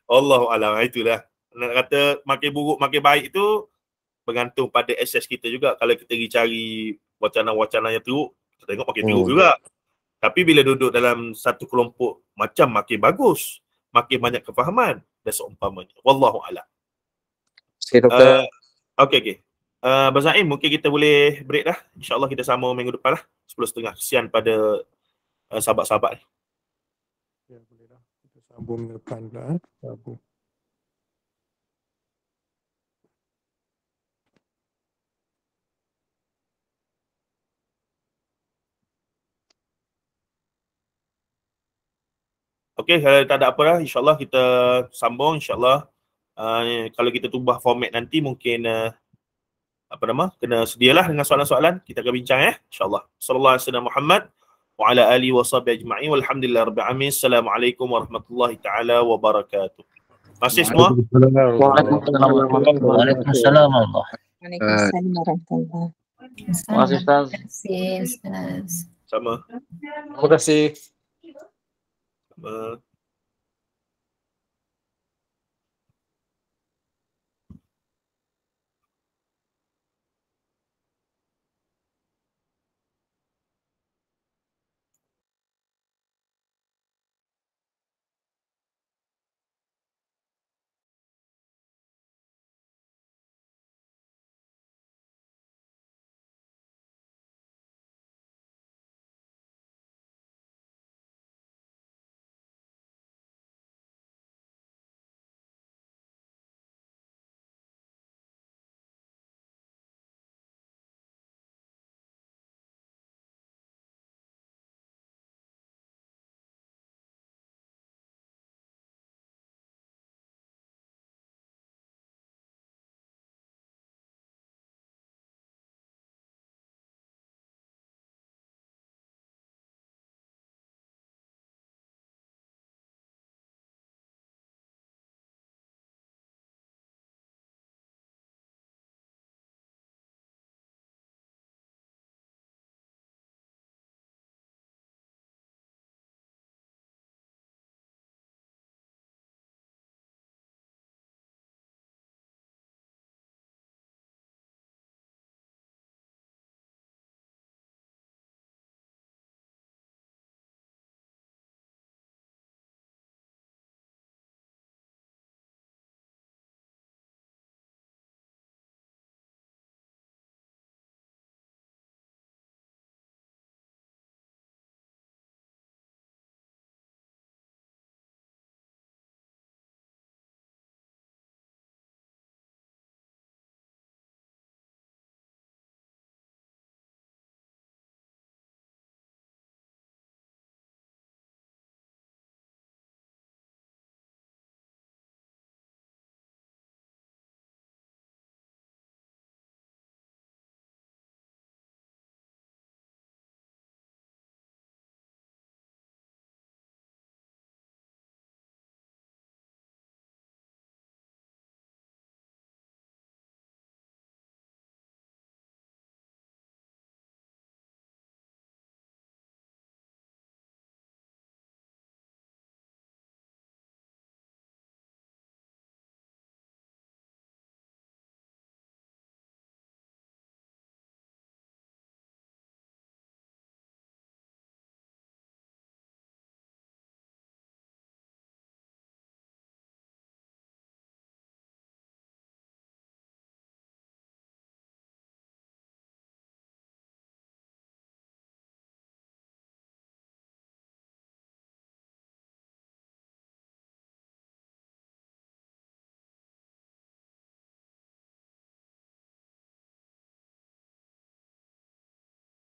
Allahualam, itulah. Nak kata makin buruk makin baik itu bergantung pada akses kita juga. Kalau kita pergi cari wacana-wacana yang teruk, kita tengok makin teruk juga. Tapi bila duduk dalam satu kelompok, macam makin bagus, makin banyak kefahaman dan seumpamanya. Wallahualam. Okay, Doktor. Okey. Abang Zaim, mungkin kita boleh break dah. InsyaAllah kita sama minggu depan lah. 10.30. Kesian pada sahabat-sahabat. Ya, boleh dah. Kita sambung depan dah. Sambung. Okey, kalau tak ada apa dah, insyaAllah kita sambung. InsyaAllah kalau kita ubah format nanti mungkin kena sedialah dengan soalan-soalan. Kita akan bincang ya, insyaAllah. Sallallahu alaihi wasallam Muhammad wa ala alihi wa sahbihi ajma'in walhamdulillahi rabbil alamin. Assalamualaikum warahmatullahi taala wabarakatuh. Terima kasih semua. Waalaikumsalam warahmatullahi wabarakatuh. Terima kasih Ustaz. Sama. Terima kasih. Sama.